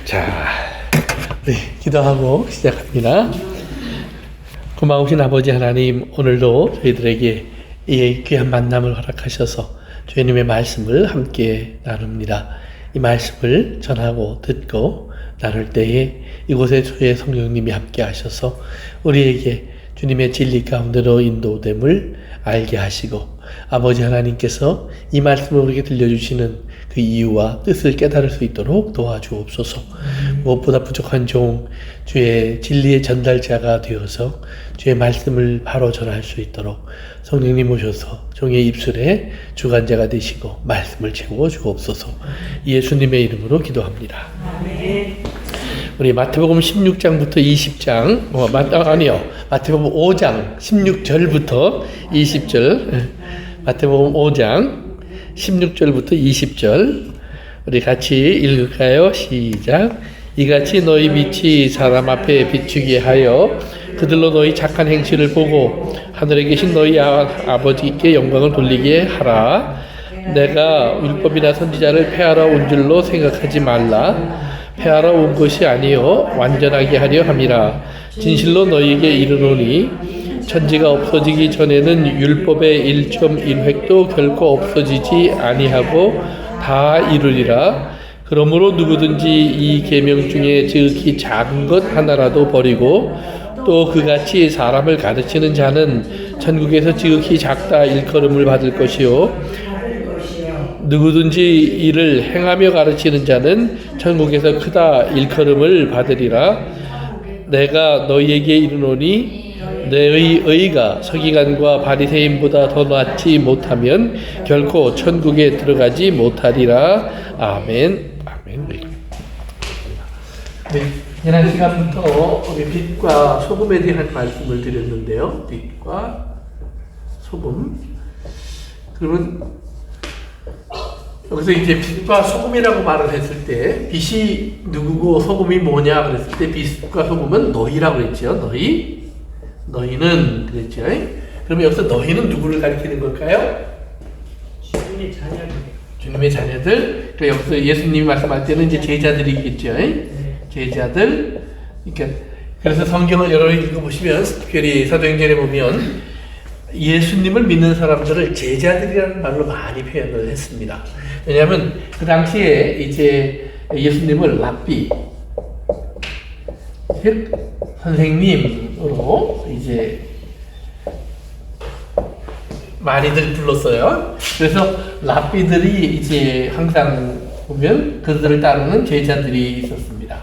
자, 우리 기도하고 시작합니다. 고마우신 아버지 하나님, 오늘도 저희들에게 이 귀한 만남을 허락하셔서 주님의 말씀을 함께 나눕니다. 이 말씀을 전하고 듣고 나눌 때에 이곳에 주의 성령님이 함께 하셔서 우리에게 주님의 진리 가운데로 인도됨을 알게 하시고, 아버지 하나님께서 이 말씀을 우리에게 들려주시는 그 이유와 뜻을 깨달을 수 있도록 도와주옵소서. 무엇보다 부족한 종, 주의 진리의 전달자가 되어서 주의 말씀을 바로 전할 수 있도록 성령님 오셔서 종의 입술에 주관자가 되시고 말씀을 채워 주옵소서. 예수님의 이름으로 기도합니다. 우리 마태복음 16장부터 20장, 마태복음 5장 16절부터 20절, 마태복음 5장 16절부터 20절 우리 같이 읽을까요? 시작. 이같이 너희 빛이 사람 앞에 비추게 하여 그들로 너희 착한 행실을 보고 하늘에 계신 너희 아버지께 영광을 돌리게 하라. 내가 율법이나 선지자를 폐하러 온 줄로 생각하지 말라. 폐하러 온 것이 아니요 완전하게 하려 함이라. 진실로 너희에게 이르노니 천지가 없어지기 전에는 율법의 1.1획도 결코 없어지지 아니하고 다 이루리라. 그러므로 누구든지 이 계명 중에 지극히 작은 것 하나라도 버리고 또 그같이 사람을 가르치는 자는 천국에서 지극히 작다 일컬음을 받을 것이요, 누구든지 이를 행하며 가르치는 자는 천국에서 크다 일컬음을 받으리라. 내가 너희에게 이르노니 너희 의가 서기관과 바리새인보다 더 낫지 못하면 결코 천국에 들어가지 못하리라. 아멘. 아멘. 네, 지난 시간부터 우리 빛과 소금에 대한 말씀을 드렸는데요. 빛과 소금. 그러면 여기서 이제 빛과 소금이라고 말을 했을 때, 빛이 누구고 소금이 뭐냐 그랬을 때 빛과 소금은 너희라고 그랬죠. 너희는 그랬죠. 그러면 여기서 너희는 누구를 가리키는 걸까요? 주님의 자녀들. 주님의 자녀들. 그러니까 여기서 예수님이 말씀할 때는 이제 제자들이겠죠. 제자들. 그러니까 그래서 성경을 여러 번 읽어보시면, 특별히 사도행전에 보면 예수님을 믿는 사람들을 제자들이라는 말로 많이 표현을 했습니다. 왜냐하면 그 당시에 이제 예수님을 랍비, 즉 선생님으로 이제 많이들 불렀어요. 그래서 랍비들이 이제 항상 보면 그들을 따르는 제자들이 있었습니다.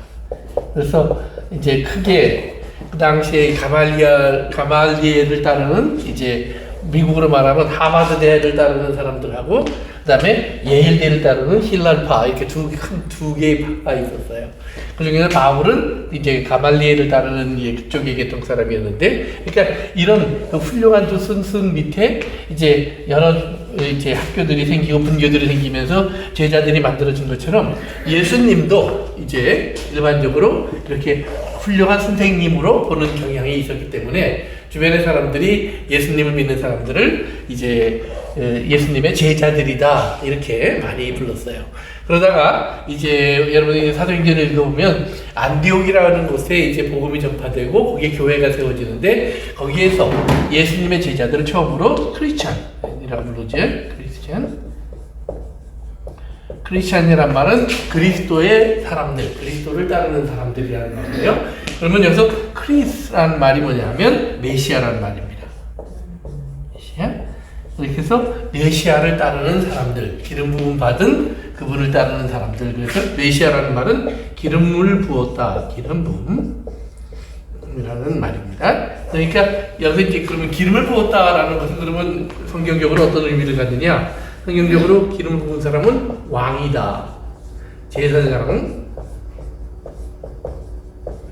그래서 이제 크게 그 당시에 가말리엘을 따르는, 이제 미국으로 말하면 하버드 대를 따르는 사람들하고, 그 다음에 예일대를 따르는 힐랄파, 이렇게 두 개의 파가 있었어요. 그 중에서 바울은 이제 가말리엘을 따르는 그쪽에 계통 사람이었는데, 그러니까 이런 훌륭한 두 스승 밑에 이제 여러 이제 학교들이 생기고 분교들이 생기면서 제자들이 만들어진 것처럼 예수님도 이제 일반적으로 이렇게 훌륭한 선생님으로 보는 경향이 있었기 때문에 주변의 사람들이 예수님을 믿는 사람들을 이제 예수님의 제자들이다 이렇게 많이 불렀어요. 그러다가 이제 여러분이 사도행전을 읽어보면 안디옥이라는 곳에 이제 복음이 전파되고 거기에 교회가 세워지는데, 거기에서 예수님의 제자들을 처음으로 크리스찬이라고 부르죠. 크리스찬이란 말은 그리스도의 사람들, 그리스도를 따르는 사람들이라는 말이에요. 그러면 여기서 크리스라는 말이 뭐냐면 메시아라는 말입니다. 메시아. 이렇게 해서 메시아를 따르는 사람들, 기름 부음 받은 그분을 따르는 사람들. 그래서 메시아라는 말은 기름을 부었다, 기름 부음이라는 말입니다. 그러니까 여기서 이제 그러면 기름을 부었다라는 것은 그러면 성경적으로 어떤 의미를 갖느냐? 성경적으로 기름을 부은 사람은 왕이다, 제사장,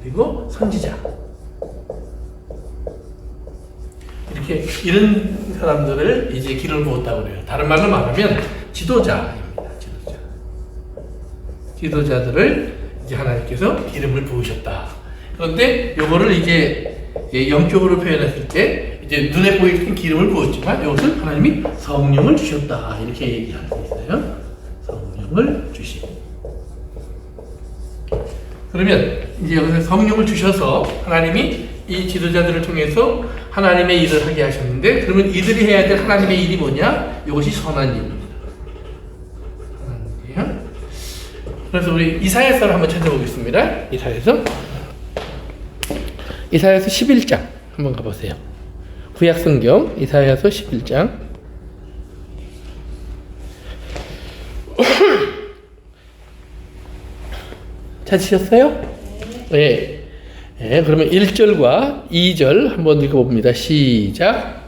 그리고 선지자, 이렇게 이런 사람들을 이제 기름을 부었다고 그래요. 다른 말로 말하면 지도자입니다. 지도자들을 이제 하나님께서 기름을 부으셨다. 그런데 요거를 이제 영적으로 표현했을 때 이제 눈에 보이는 기름을 부었지만 이것을 하나님이 성령을 주셨다 이렇게 얘기하고 있어요. 성령을 주시고. 그러면 이제 여기서 성령을 주셔서 하나님이 이 지도자들을 통해서 하나님의 일을 하게 하셨는데, 그러면 이들이 해야 될 하나님의 일이 뭐냐? 이것이 선한 일입니다. 선한 일이요. 그래서 우리 이사야서를 한번 찾아보겠습니다. 이사야서 11장 한번 가보세요. 구약성경 이사야서 11장. 찾으셨어요? 네. 네. 그러면 1절과 2절 한번 읽어봅니다. 시작.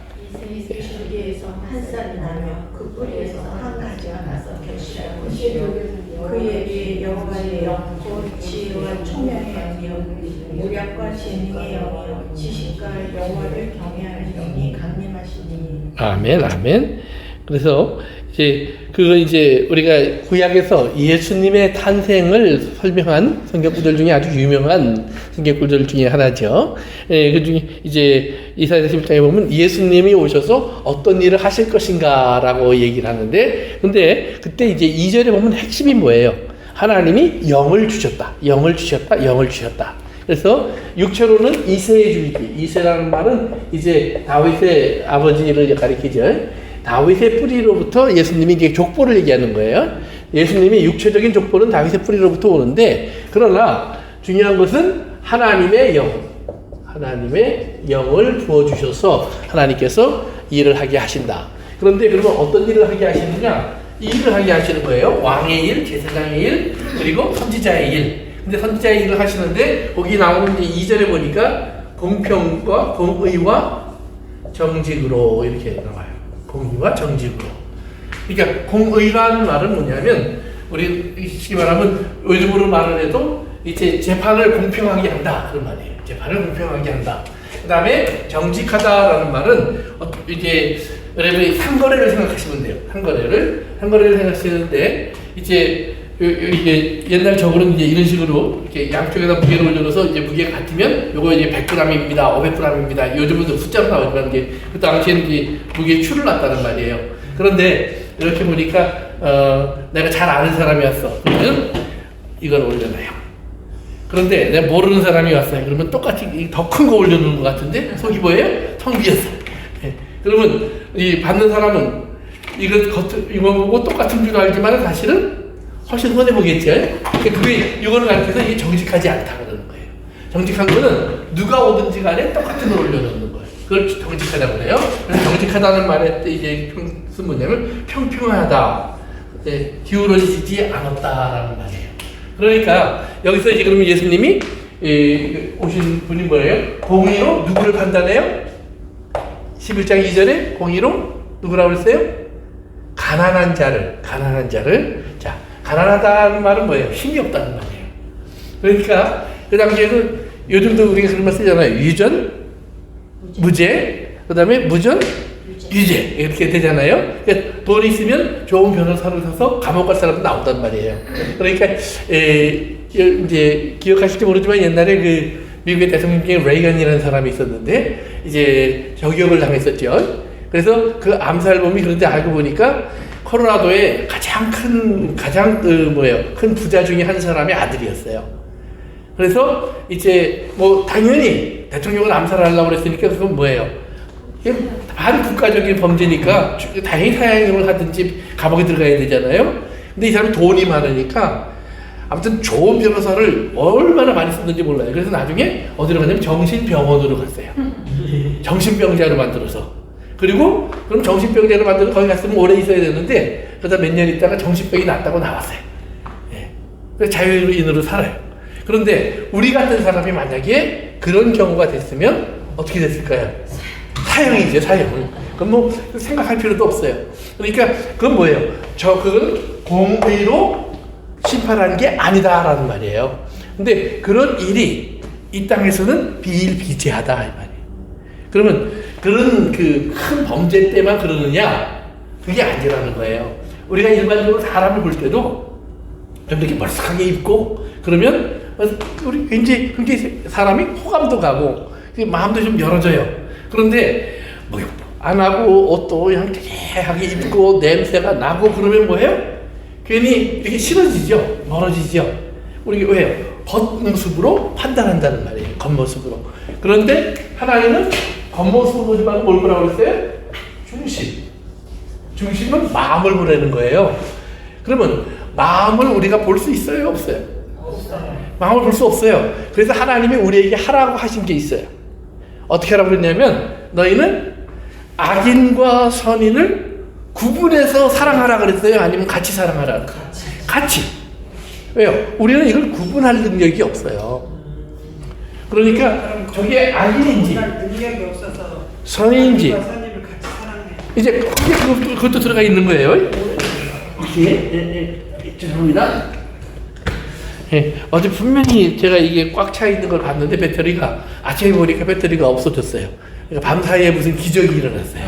이스라엘 줄기에서 한 쌀이 나며 그 뿌리에서 한 가지가 나서 결실하고 그에게 여호와의 영, 곧 지혜와 총명의 영이요 무력과 재능의 영이요 지식과 여호와를 경외하는 영이 강림하시니. 아멘, 아멘. 그래서 이제 우리가 구약에서 예수님의 탄생을 설명한 성경 구절 중에 아주 유명한 성경 구절 중에 하나죠. 그 중에 이제 이사야서 11장에 보면 예수님이 오셔서 어떤 일을 하실 것인가라고 얘기를 하는데, 근데 그때 이제 2절에 보면 핵심이 뭐예요? 하나님이 영을 주셨다. 영을 주셨다. 영을 주셨다. 그래서 육체로는 이세의 줄기. 이세라는 말은 이제 다윗의 아버지를 가리키죠. 다윗의 뿌리로부터 예수님이 이제 족보를 얘기하는 거예요. 예수님의 육체적인 족보는 다윗의 뿌리로부터 오는데, 그러나 중요한 것은 하나님의 영, 하나님의 영을 부어주셔서 하나님께서 일을 하게 하신다. 그런데 그러면 어떤 일을 하게 하시느냐? 이 일을 하게 하시는 거예요. 왕의 일, 제사장의 일, 그리고 선지자의 일. 근데 선지자의 일을 하시는데 거기 나오는 이제 2절에 보니까 공평과 공의와 정직으로 이렇게 나와요. 공의와 정직으로. 그러니까 공의라는 말은 뭐냐면, 우리 쉽게 말하면 요즘으로 말을 해도 이제 재판을 공평하게 한다 그런 말이에요. 재판을 공평하게 한다. 그 다음에 정직하다라는 말은 이제 여러분이 상거래를 생각하시면 돼요. 상거래를 생각하시는데, 이제 옛날 적으로는 이제 이런 식으로 이렇게 양쪽에다 무게를 올려서 이제 무게가 같으면 요거 이제 100g입니다, 500g입니다. 요즘은 숫자로 나오지만 이제 그 당시에는 이제 무게 추를 놨다는 말이에요. 그런데 이렇게 보니까 내가 잘 아는 사람이 왔어. 그러면 이걸 올려놔요. 그런데 내가 모르는 사람이 왔어요. 그러면 똑같이 더 큰 거 올려놓는 것 같은데 속이 뭐예요? 텅 비었어. 네. 그러면 이 받는 사람은 이거 보고 똑같은 줄 알지만 사실은 훨씬 손해보겠죠. 그게 이거는 가르쳐서 이게 정직하지 않다 그러는 거예요. 정직한 거는 누가 오든지 간에 똑같은 걸 올려놓는 거예요. 그걸 정직하다고 그래요. 그래서 정직하다는 말에 이제 무슨 뭐냐면 평평하다, 기울어지지 않았다라는 말이에요. 그러니까 여기서 이제 그러면 예수님이 오신 분이 뭐예요? 공의로 누구를 판단해요? 11장 2절에 공의로 누구라고 그랬어요? 가난한 자를. 자, 가난하다는 말은 뭐예요? 힘이 없다는 말이에요. 그러니까 그 당시에는 요즘도 우리가 그런 말 쓰잖아요. 유전, 무죄, 그 다음에 무전, 유죄 이렇게 되잖아요. 그러니까 돈이 있으면 좋은 변호사를 사서 감옥 갈 사람도 나온단 말이에요. 그러니까 이제 기억하실지 모르지만 옛날에 그 미국의 대통령 중에 레이건이라는 사람이 있었는데 이제 저격을 당했었죠. 그래서 그 암살범이 그런데 알고 보니까 콜로라도의 가장 큰 부자 중에 한 사람의 아들이었어요. 그래서 이제 뭐 당연히 대통령을 암살하려고 그랬으니까 그건 뭐예요? 반국가적인 범죄니까 당연히 사형을 하든지 감옥에 들어가야 되잖아요. 근데 이 사람이 돈이 많으니까 아무튼 좋은 변호사를 얼마나 많이 썼는지 몰라요. 그래서 나중에 어디로 갔냐면 정신병원으로 갔어요. 정신병자로 만들어서. 그리고 그럼 정신병자로 만들어서 거기 갔으면 오래 있어야 되는데 그러다 몇 년 있다가 정신병이 낫다고 나왔어요. 그래서 자유인으로 살아요. 그런데 우리 같은 사람이 만약에 그런 경우가 됐으면 어떻게 됐을까요? 사형이죠, 사형. 그건 뭐 생각할 필요도 없어요. 그러니까 그건 뭐예요? 그건 공의로 심판하는 게 아니다라는 말이에요. 근데 그런 일이 이 땅에서는 비일비재하다 이 말이에요. 그러면 그런 그 큰 범죄 때만 그러느냐? 그게 아니라는 거예요. 우리가 일반적으로 사람을 볼 때도 좀 이렇게 멀싹하게 입고 그러면 우리 굉장히 사람이 호감도 가고 마음도 좀 열어져요. 그런데 목욕도 안 하고 옷도 그냥 깨끗하게 입고 냄새가 나고 그러면 뭐예요? 괜히 이렇게 싫어지죠. 멀어지죠. 우리 왜요? 겉모습으로 판단한다는 말이에요. 겉모습으로. 그런데 하나님은 겉모습을 보지 말고 뭘 보라고 그랬어요? 중심. 중심은 마음을 보라는 거예요. 그러면 마음을 우리가 볼 수 있어요? 없어요? 없어요. 마음을 볼 수 없어요. 그래서 하나님이 우리에게 하라고 하신 게 있어요. 어떻게 하라고 그랬냐면 너희는 악인과 선인을 구분해서 사랑하라 그랬어요? 아니면 같이 사랑하라? 같이. 왜요? 우리는 이걸 구분할 능력이 없어요. 그러니까 저게 악인인지 능력이 없어서 선인인지 선임을 같이 사랑해. 이제 그것도 들어가 있는 거예요. 죄송합니다. 어제 분명히 제가 이게 꽉 차 있는 걸 봤는데 배터리가 아침에 보니까 배터리가 없어졌어요. 그러니까 밤사이에 무슨 기적이 일어났어요.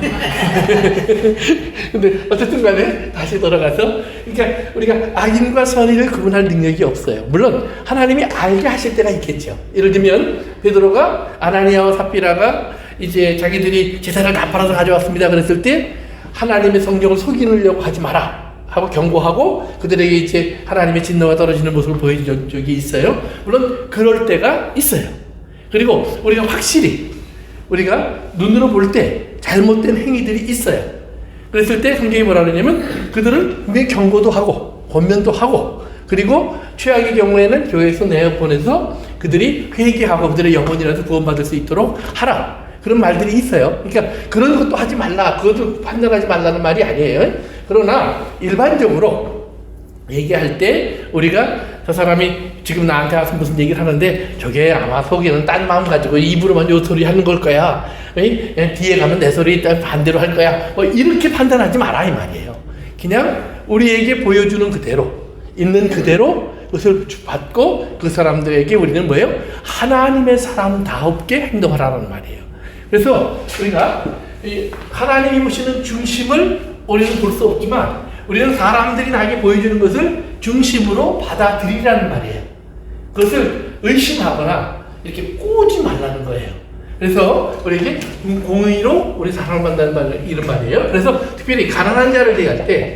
근데 어쨌든 간에 다시 돌아가서 그러니까 우리가 악인과 선인을 구분할 능력이 없어요. 물론 하나님이 알게 하실 때가 있겠죠. 예를 들면 베드로가 아나니아와 삽비라가 이제 자기들이 재산을 다 팔아서 가져왔습니다 그랬을 때 하나님의 성령을 속이려고 하지 마라 하고 경고하고 그들에게 이제 하나님의 진노가 떨어지는 모습을 보여준 적이 있어요. 물론 그럴 때가 있어요. 그리고 우리가 확실히 우리가 눈으로 볼 때 잘못된 행위들이 있어요. 그랬을 때 성경이 뭐라 그러냐면 그들을 분명히 경고도 하고 권면도 하고 그리고 최악의 경우에는 교회에서 내보내서 그들이 회개하고 그들의 영혼이라도 구원받을 수 있도록 하라. 그런 말들이 있어요. 그러니까 그런 것도 하지 말라. 그것도 판단하지 말라는 말이 아니에요. 그러나 일반적으로 얘기할 때 우리가 저 사람이 지금 나한테 와서 무슨 얘기를 하는데 저게 아마 속에는 딴 마음 가지고 입으로만 요 소리 하는 걸 거야. 뒤에 가면 내 소리 반대로 할 거야. 뭐 이렇게 판단하지 마라 이 말이에요. 그냥 우리에게 보여주는 그대로 있는 그대로 그것을 받고 그 사람들에게 우리는 뭐예요? 하나님의 사람다웁게 행동하라는 말이에요. 그래서 우리가 하나님이 보시는 중심을 우리는 볼 수 없지만 우리는 사람들이 나에게 보여주는 것을 중심으로 받아들이라는 말이에요. 그것을 의심하거나 이렇게 꼬지 말라는 거예요. 그래서 우리에게 공의로 우리 사랑받는다는 이런 말이에요. 그래서 특별히 가난한 자를 대할 때,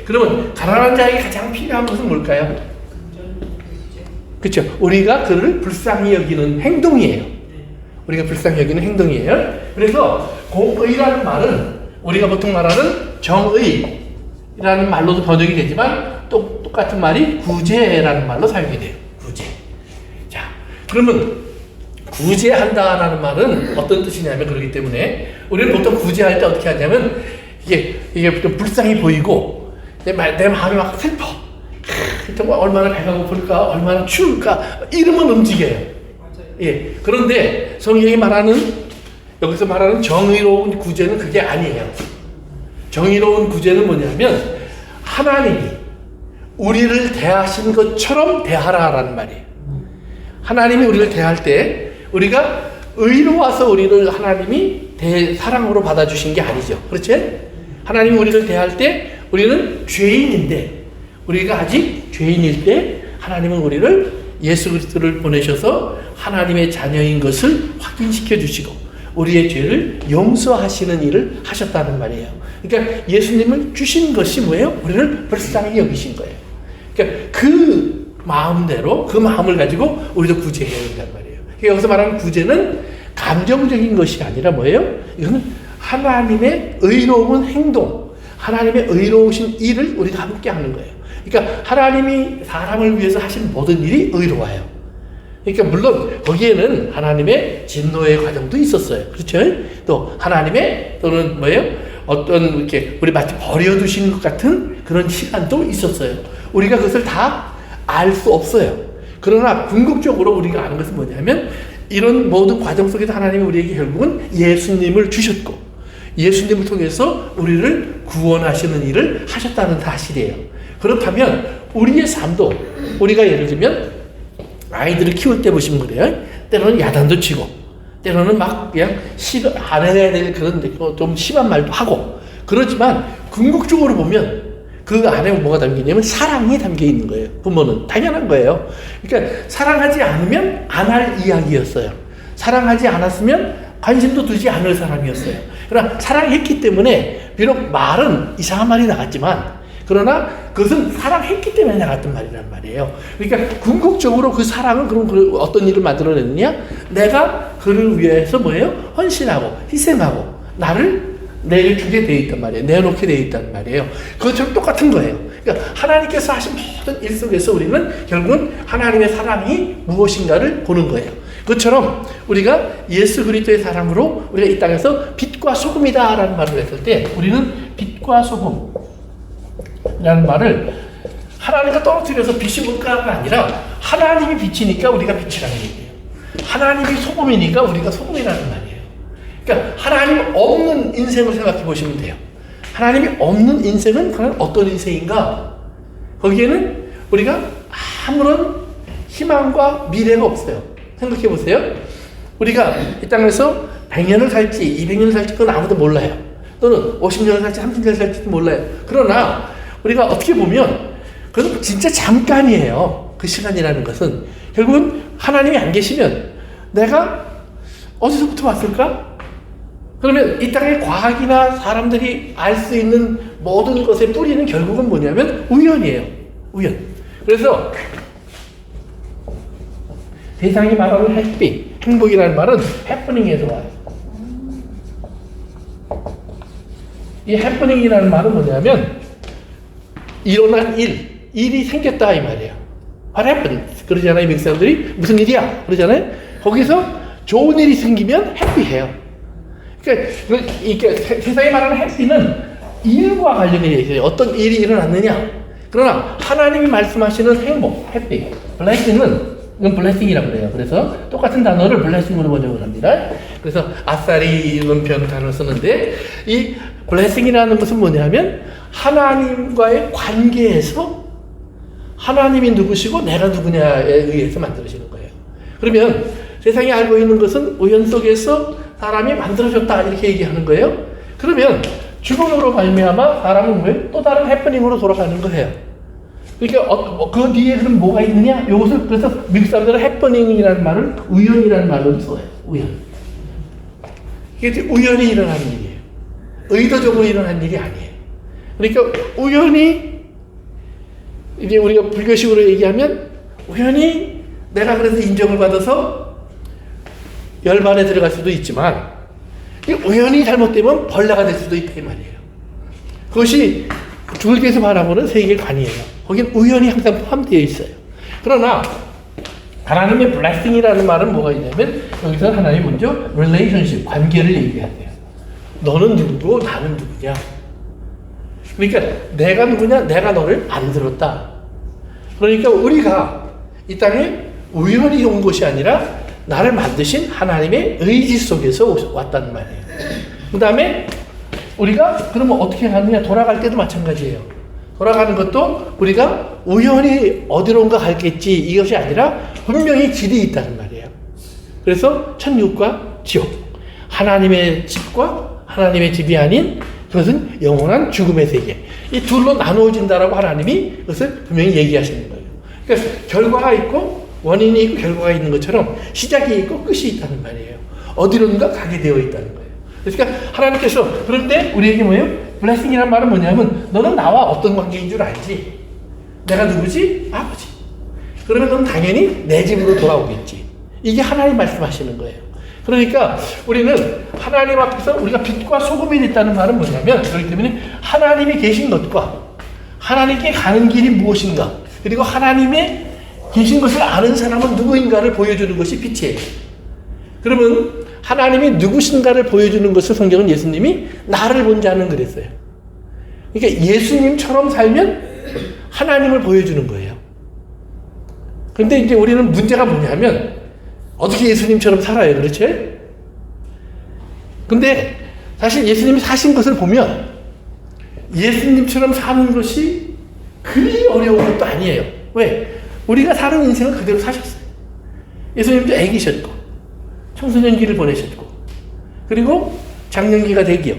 그러면 가난한 자에게 가장 필요한 것은 뭘까요? 그렇죠. 우리가 그를 불쌍히 여기는 행동이에요. 우리가 불쌍히 여기는 행동이에요. 그래서 공의라는 말은 우리가 보통 말하는 정의라는 말로도 번역이 되지만 똑같은 말이 구제라는 말로 사용이 돼요. 구제. 자, 그러면 구제한다라는 말은 어떤 뜻이냐면 그렇기 때문에 우리는 보통 구제할 때 어떻게 하냐면 이게 좀 불쌍히 보이고 내 마음이 막 슬퍼. 정말 얼마나 배가 고플까, 얼마나 추울까 이러면 움직여요. 예. 그런데 성경이 여기서 말하는 정의로운 구제는 그게 아니에요. 정의로운 구제는 뭐냐면 하나님이 우리를 대하신 것처럼 대하라라는 말이에요. 하나님이 우리를 대할 때 우리가 의로워서 우리를 하나님이 사랑으로 받아주신 게 아니죠. 그렇지? 하나님이 우리를 대할 때 우리는 죄인인데 우리가 아직 죄인일 때 하나님은 우리를 예수 그리스도를 보내셔서 하나님의 자녀인 것을 확인시켜 주시고 우리의 죄를 용서하시는 일을 하셨다는 말이에요. 그러니까 예수님을 주신 것이 뭐예요? 우리를 불쌍히 여기신 거예요. 그러니까 그 마음대로 그 마음을 가지고 우리도 구제해야 된단 말이에요. 그러니까 여기서 말하는 구제는 감정적인 것이 아니라 뭐예요? 이거는 하나님의 의로운 행동, 하나님의 의로우신 일을 우리가 함께 하는 거예요. 그러니까 하나님이 사람을 위해서 하신 모든 일이 의로워요. 그러니까 물론 거기에는 하나님의 진노의 과정도 있었어요. 그렇죠? 또 하나님의 또는 뭐예요? 어떤 이렇게 우리 마치 버려두신 것 같은 그런 시간도 있었어요. 우리가 그것을 다 알 수 없어요. 그러나 궁극적으로 우리가 아는 것은 뭐냐면 이런 모든 과정 속에서 하나님이 우리에게 결국은 예수님을 주셨고 예수님을 통해서 우리를 구원하시는 일을 하셨다는 사실이에요. 그렇다면 우리의 삶도 우리가 예를 들면 아이들을 키울 때 보시면 그래요. 때로는 야단도 치고 때로는 막 그냥 안 해야 될 그런 좀 심한 말도 하고 그렇지만 궁극적으로 보면 그 안에 뭐가 담기냐면 사랑이 담겨 있는 거예요. 부모는 당연한 거예요. 그러니까 사랑하지 않으면 안 할 이야기였어요. 사랑하지 않았으면 관심도 두지 않을 사람이었어요. 그러나 사랑했기 때문에 비록 말은 이상한 말이 나갔지만 그러나 그것은 사랑했기 때문에 나갔던 말이란 말이에요. 그러니까 궁극적으로 그 사랑은 그럼 어떤 일을 만들어냈느냐? 내가 그를 위해서 뭐예요? 헌신하고 희생하고 나를 내주게 되어 있단 말이에요. 내놓게 되어 있단 말이에요. 그것처럼 똑같은 거예요. 그러니까 하나님께서 하신 모든 일 속에서 우리는 결국은 하나님의 사랑이 무엇인가를 보는 거예요. 그것처럼 우리가 예수 그리스도의 사랑으로 우리가 이 땅에서 빛과 소금이다 라는 말을 했을 때 우리는 빛과 소금이라는 말을 하나님과 떨어뜨려서 빛이 뭘까가 아니라 하나님이 빛이니까 우리가 빛이라는 얘기예요. 하나님이 소금이니까 우리가 소금이라는 말이에요. 그러니까 하나님 없는 인생을 생각해 보시면 돼요. 하나님이 없는 인생은 과연 어떤 인생인가? 거기에는 우리가 아무런 희망과 미래가 없어요. 생각해 보세요. 우리가 이 땅에서 100년을 살지 200년을 살지 그건 아무도 몰라요. 또는 50년을 살지 30년을 살지도 몰라요. 그러나 우리가 어떻게 보면 그건 진짜 잠깐이에요. 그 시간이라는 것은 결국은 하나님이 안 계시면 내가 어디서부터 왔을까? 그러면 이 땅의 과학이나 사람들이 알 수 있는 모든 것의 뿌리는 결국은 뭐냐면 우연이에요. 우연. 그래서 세상이 말하는 햇빛, 행복이라는 말은 해프닝에서 와요. 이 해프닝이라는 말은 뭐냐면 일어난 일이 생겼다 이 말이에요. What happened? 그러잖아요. 미국 사람들이 무슨 일이야? 그러잖아요. 거기서 좋은 일이 생기면 해피해요. 그러니까 세상에 말하는 해피는 일과 관련이 있어요. 어떤 일이 일어났느냐. 그러나 하나님이 말씀하시는 행복, 해피, 블레싱은 이건 블레싱이라고 그래요. 그래서 똑같은 단어를 블레싱으로 번역을 합니다. 그래서 아싸리 이런 단어를 쓰는데 이 블레싱이라는 것은 뭐냐면 하나님과의 관계에서 하나님이 누구시고 내가 누구냐에 의해서 만들어지는 거예요. 그러면 세상이 알고 있는 것은 우연 속에서 사람이 만들어졌다 이렇게 얘기하는 거예요. 그러면 죽음으로 말미암아 사람은 왜 또 다른 해프닝으로 돌아가는 거예요. 그러니까 그 뒤에 그럼 뭐가 있느냐? 이것을 그래서 미국 사람들은 해프닝이라는 말을 우연이라는 말로 써요. 우연. 이게 우연히 일어나는 일이에요. 의도적으로 일어난 일이 아니에요. 그러니까 우연히 이제 우리가 불교식으로 얘기하면 우연히 내가 그래서 인정을 받아서 열반에 들어갈 수도 있지만 우연히 잘못되면 벌레가 될 수도 있다 이 말이에요. 그것이 불교에서 바라보는 세계관이에요. 거긴 우연이 항상 포함되어 있어요. 그러나 하나님의 블레싱이라는 말은 뭐가 있냐면 여기서 하나님 먼저 relationship, 관계를 얘기하대요. 너는 누구고 나는 누구냐. 그러니까 내가 누구냐? 내가 너를 만들었다. 그러니까 우리가 이 땅에 우연히 온 것이 아니라 나를 만드신 하나님의 의지 속에서 왔다는 말이에요. 그 다음에 우리가 그러면 어떻게 가느냐? 돌아갈 때도 마찬가지예요. 돌아가는 것도 우리가 우연히 어디론가 갈겠지 이것이 아니라 분명히 길이 있다는 말이에요. 그래서 천국과 지옥, 하나님의 집과 하나님의 집이 아닌 그것은 영원한 죽음의 세계, 이 둘로 나누어진다라고 하나님이 그것을 분명히 얘기하시는 거예요. 그러니까 결과가 있고 원인이 있고 결과가 있는 것처럼 시작이 있고 끝이 있다는 말이에요. 어디론가 가게 되어 있다는 거예요. 그러니까 하나님께서 그런데 우리에게 뭐예요? 블레싱이란 말은 뭐냐면 너는 나와 어떤 관계인 줄 알지? 내가 누구지? 아버지. 그러면 넌 당연히 내 집으로 돌아오겠지. 이게 하나님 말씀하시는 거예요. 그러니까 우리는 하나님 앞에서 우리가 빛과 소금이 됐다는 말은 뭐냐면 그렇기 때문에 하나님이 계신 것과 하나님께 가는 길이 무엇인가 그리고 하나님의 계신 것을 아는 사람은 누구인가를 보여주는 것이 빛이에요. 그러면 하나님이 누구신가를 보여주는 것을 성경은 예수님이 나를 본 자는 그랬어요. 그러니까 예수님처럼 살면 하나님을 보여주는 거예요. 그런데 이제 우리는 문제가 뭐냐면 어떻게 예수님처럼 살아요, 그렇죠? 근데 사실 예수님이 사신 것을 보면 예수님처럼 사는 것이 그리 어려운 것도 아니에요. 왜? 우리가 사는 인생을 그대로 사셨어요. 예수님도 애기셨고 청소년기를 보내셨고 그리고 장년기가 되기요.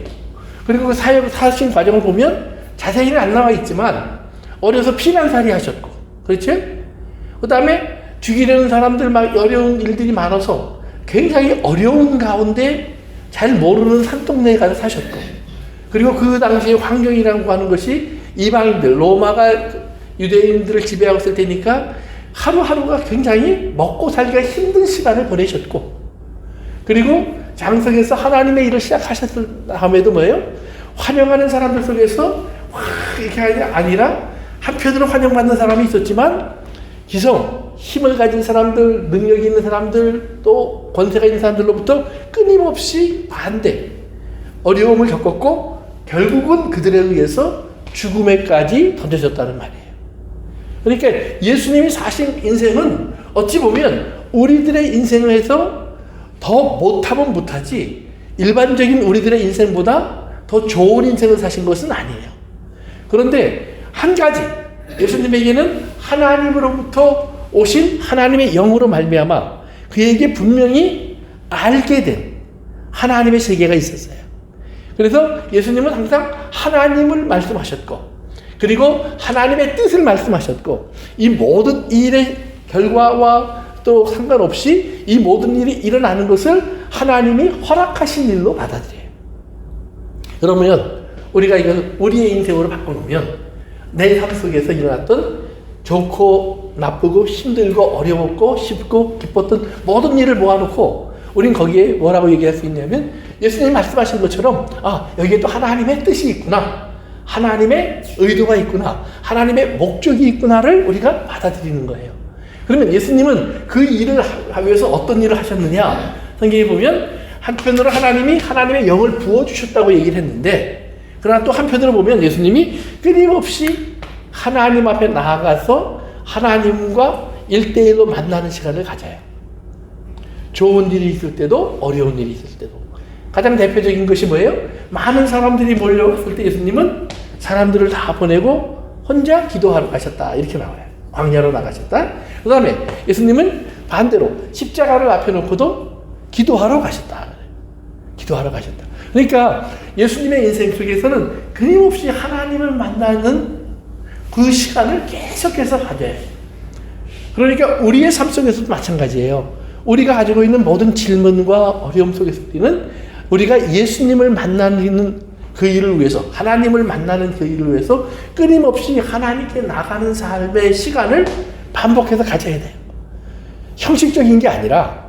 그리고 그 사역 사신 과정을 보면 자세히는 안 나와 있지만 어려서 피난살이 하셨고 그렇죠? 그 다음에 죽이려는 사람들 막 어려운 일들이 많아서 굉장히 어려운 가운데 잘 모르는 산동네에 가서 사셨고 그리고 그 당시의 환경이라고 하는 것이 이방인들, 로마가 유대인들을 지배하고 있을 때니까 하루하루가 굉장히 먹고 살기가 힘든 시간을 보내셨고, 그리고 장성에서 하나님의 일을 시작하셨을 다음에도 뭐예요? 환영하는 사람들 속에서 와 이렇게 아니라 한편으로 환영받는 사람이 있었지만 기성, 힘을 가진 사람들, 능력이 있는 사람들, 또 권세가 있는 사람들로부터 끊임없이 반대, 어려움을 겪었고 결국은 그들에 의해서 죽음에까지 던져졌다는 말이에요. 그러니까 예수님이 사신 인생은 어찌 보면 우리들의 인생에서 더 못하면 못하지 일반적인 우리들의 인생보다 더 좋은 인생을 사신 것은 아니에요. 그런데 한 가지, 예수님에게는 하나님으로부터 오신 하나님의 영으로 말미암아 그에게 분명히 알게 된 하나님의 세계가 있었어요. 그래서 예수님은 항상 하나님을 말씀하셨고, 그리고 하나님의 뜻을 말씀하셨고, 이 모든 일의 결과와 또 상관없이 이 모든 일이 일어나는 것을 하나님이 허락하신 일로 받아들여요. 그러면 우리가 이걸 우리의 인생으로 바꿔놓으면 내 삶 속에서 일어났던 좋고 나쁘고 힘들고 어려웠고 쉽고 기뻤던 모든 일을 모아놓고 우린 거기에 뭐라고 얘기할 수 있냐면, 예수님이 말씀하신 것처럼 여기에 또 하나님의 뜻이 있구나, 하나님의 의도가 있구나, 하나님의 목적이 있구나를 우리가 받아들이는 거예요. 그러면 예수님은 그 일을 하기 위해서 어떤 일을 하셨느냐, 성경에 보면 한편으로 하나님이 하나님의 영을 부어주셨다고 얘기를 했는데, 그러나 또 한편으로 보면 예수님이 끊임없이 하나님 앞에 나아가서 하나님과 1대1로 만나는 시간을 가져요. 좋은 일이 있을 때도 어려운 일이 있을 때도. 가장 대표적인 것이 뭐예요? 많은 사람들이 몰려왔을 때 예수님은 사람들을 다 보내고 혼자 기도하러 가셨다, 이렇게 나와요. 광야로 나가셨다. 그 다음에 예수님은 반대로 십자가를 앞에 놓고도 기도하러 가셨다. 기도하러 가셨다. 그러니까 예수님의 인생 속에서는 끊임없이 하나님을 만나는 그 시간을 계속해서 가져요. 그러니까 우리의 삶 속에서도 마찬가지예요. 우리가 가지고 있는 모든 질문과 어려움 속에서는 우리가 예수님을 만나는 그 일을 위해서, 하나님을 만나는 그 일을 위해서 끊임없이 하나님께 나가는 삶의 시간을 반복해서 가져야 돼요. 형식적인 게 아니라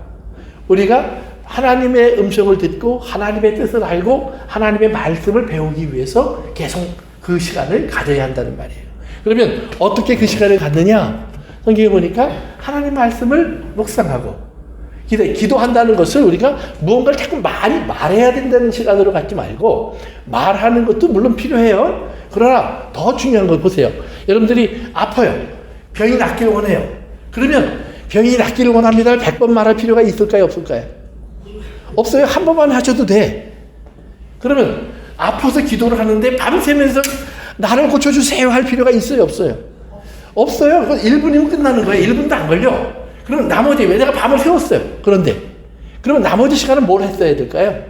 우리가 하나님의 음성을 듣고 하나님의 뜻을 알고 하나님의 말씀을 배우기 위해서 계속 그 시간을 가져야 한다는 말이에요. 그러면 어떻게 그 시간을 갖느냐? 성경에 보니까 하나님 말씀을 묵상하고 기도한다는 것을 우리가 무언가를 자꾸 많이 말해야 된다는 시간으로 갖지 말고, 말하는 것도 물론 필요해요. 그러나 더 중요한 걸 보세요. 여러분들이 아파요. 병이 낫기를 원해요. 그러면 병이 낫기를 원합니다. 100번 말할 필요가 있을까요? 없을까요? 없어요. 한 번만 하셔도 돼. 그러면 아파서 기도를 하는데 밤새면서 나를 고쳐주세요 할 필요가 있어요? 없어요? 없어요. 그건 1분이면 끝나는 거예요. 1분도 안 걸려. 그럼 나머지, 왜 내가 밤을 새웠어요. 그런데 그러면 나머지 시간은 뭘 했어야 될까요?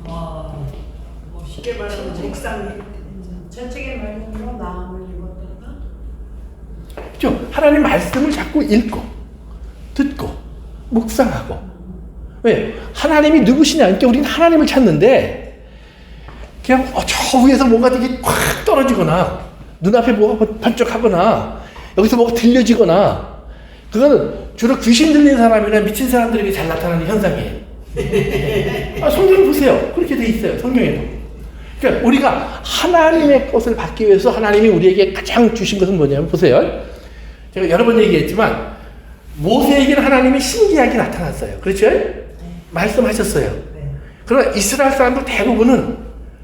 뭐 쉽게 말하면 책상 저쪽에 말하면 마음을 입었던가? 그렇죠. 하나님 말씀을 자꾸 읽고 듣고 묵상하고. 왜? 하나님이 누구시냐? 그러니까 우리는 하나님을 찾는데 그냥 저 위에서 뭔가 되게 확 떨어지거나 눈앞에 뭐가 번쩍하거나 여기서 뭐가 들려지거나, 그거는 주로 귀신 들린 사람이나 미친 사람들에게 잘 나타나는 현상이에요. 성경 보세요. 그렇게 돼 있어요. 성경에도. 그러니까 우리가 하나님의 것을 받기 위해서 하나님이 우리에게 가장 주신 것은 뭐냐면, 보세요. 제가 여러 번 얘기했지만 모세에게는 하나님이 신기하게 나타났어요. 그렇죠? 말씀하셨어요. 그러나 이스라엘 사람들 대부분은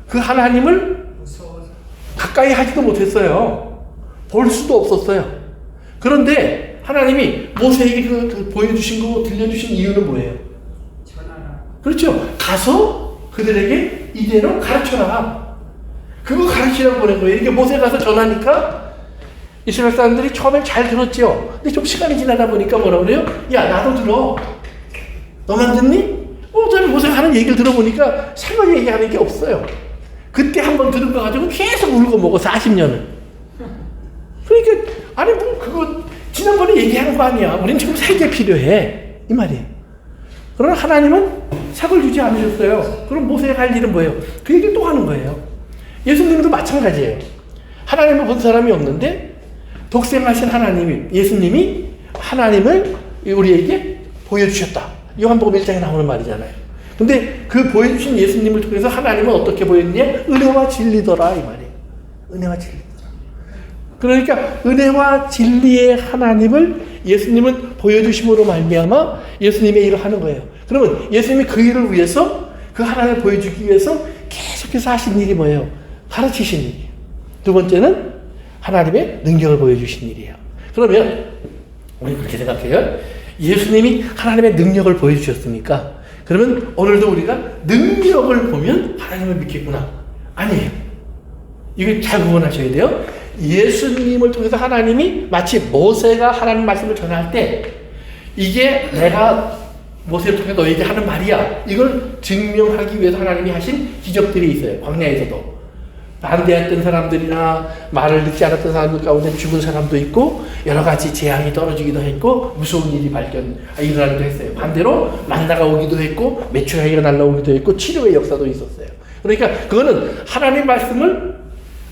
그 하나님을 무서워서 가까이 하지도 못했어요. 볼 수도 없었어요. 그런데 하나님이 모세에게 그 보여주신 거, 들려주신 이유는 뭐예요? 전하라. 그렇죠. 가서 그들에게 이대로 가르쳐라. 그거 가르치라고 보낸 거예요. 이렇게 모세 가서 전하니까 이스라엘 사람들이 처음엔 잘 들었죠. 근데 좀 시간이 지나다 보니까 뭐라 그래요? 야, 나도 들어. 너만 듣니? 저는 모세가 하는 얘기를 들어보니까 새로 얘기하는 게 없어요. 그때 한번 들은 거 가지고 계속 울고 먹어, 40년을. 그러니까, 아니, 뭐, 그거, 지난번에 얘기한 거 아니야. 우린 지금 새 게 필요해. 이 말이에요. 그러나 하나님은 삭을 주지 않으셨어요. 그럼 모세가 할 일은 뭐예요? 그 얘기를 또 하는 거예요. 예수님도 마찬가지예요. 하나님을 본 사람이 없는데 독생하신 하나님이, 예수님이 하나님을 우리에게 보여주셨다. 요한복음 1장에 나오는 말이잖아요. 근데 그 보여주신 예수님을 통해서 하나님은 어떻게 보였냐? 은혜와 진리더라 이 말이에요. 은혜와 진리더라. 그러니까 은혜와 진리의 하나님을 예수님은 보여주심으로 말미암아 예수님의 일을 하는 거예요. 그러면 예수님이 그 일을 위해서, 그 하나님을 보여주기 위해서 계속해서 하신 일이 뭐예요? 가르치신 일이에요. 두 번째는 하나님의 능력을 보여주신 일이에요. 그러면 우리 그렇게 생각해요. 예수님이 하나님의 능력을 보여주셨으니까 그러면 오늘도 우리가 능력을 보면 하나님을 믿겠구나. 아니에요. 이걸 잘 구분하셔야 돼요. 예수님을 통해서 하나님이 마치 모세가 하나님 말씀을 전할 때 이게 내가 모세를 통해 너에게 하는 말이야. 이걸 증명하기 위해서 하나님이 하신 기적들이 있어요. 광야에서도. 반대했던 사람들이나 말을 듣지 않았던 사람들 가운데 죽은 사람도 있고 여러 가지 재앙이 떨어지기도 했고 무서운 일이 일어나기도 했어요. 반대로 만나가 오기도 했고 메추라기가 날라오기도 했고 치료의 역사도 있었어요. 그러니까 그거는 하나님 말씀을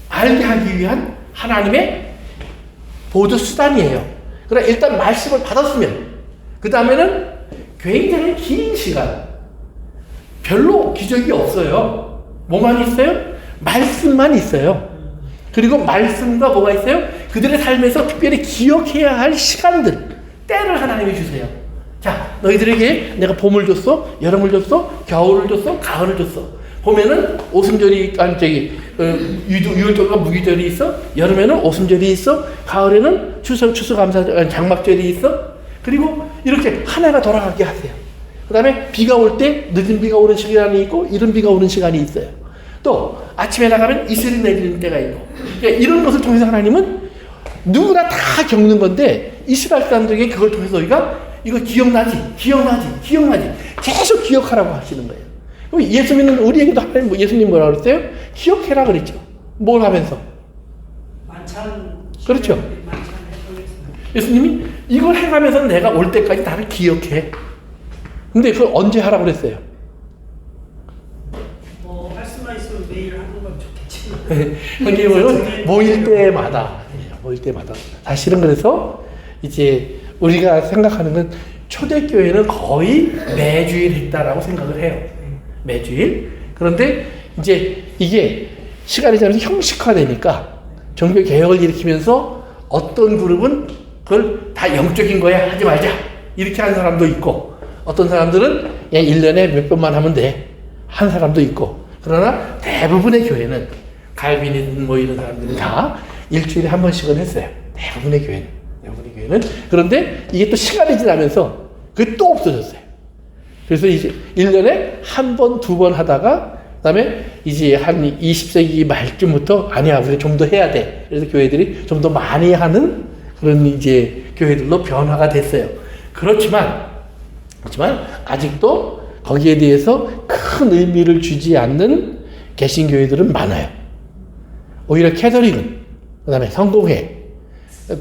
알게 하기 위한 하나님의 보조 수단이에요. 그러나 일단 말씀을 받았으면 그 다음에는 굉장히 긴 시간 별로 기적이 없어요. 뭐만 있어요? 말씀만 있어요. 그리고 말씀과 뭐가 있어요? 그들의 삶에서 특별히 기억해야 할 시간들, 때를 하나님이 주세요. 자, 너희들에게 내가 봄을 줬어, 여름을 줬어, 겨울을 줬어, 가을을 줬어. 봄에는 오순절이, 유월절과 무기절이 있어. 여름에는 오순절이 있어. 가을에는 추수감사, 장막절이 있어. 그리고 이렇게 한 해가 돌아가게 하세요. 그 다음에 비가 올 때 늦은 비가 오는 시간이 있고 이른 비가 오는 시간이 있어요. 또 아침에 나가면 이슬이 내리는 때가 있고. 그러니까 이런 것을 통해서 하나님은 누구나 다 겪는 건데 이스라엘 사람들에게 그걸 통해서 너희가 이거 기억나지 계속 기억하라고 하시는 거예요. 예수 믿는 우리에게도 하나님, 예수님 뭐라 그랬어요? 기억해라 그랬죠. 뭘 하면서? 만찬. 그렇죠. 예수님이 이걸 행하면서 내가 올 때까지 나를 기억해. 근데 그걸 언제 하라고 그랬어요? 할 수만 있으면 매일 하는 건 좋겠지. 형님은 모일 때마다. 사실은 그래서 이제 우리가 생각하는 건 초대교회는 거의 매주일 했다라고 생각을 해요. 매주일. 그런데 이제 이게 시간이 지나면서 형식화되니까 종교 개혁을 일으키면서 어떤 그룹은 그걸 다 영적인 거야 하지 말자 이렇게 하는 사람도 있고 어떤 사람들은 그냥 1년에 몇 번만 하면 돼 한 사람도 있고 그러나 대부분의 교회는 갈비니즘 뭐 이런 사람들은 다 일주일에 한 번씩은 했어요. 대부분의 교회는. 그런데 이게 또 시간이 지나면서 그게 또 없어졌어요. 그래서 이제 1년에 한 번, 두 번 하다가 그다음에 이제 한 20세기 말쯤부터 아니야, 우리 좀 더 해야 돼. 그래서 교회들이 좀 더 많이 하는 그런 이제 교회들로 변화가 됐어요. 그렇지만 아직도 거기에 대해서 큰 의미를 주지 않는 개신교회들은 많아요. 오히려 캐서릭은 그다음에 성공회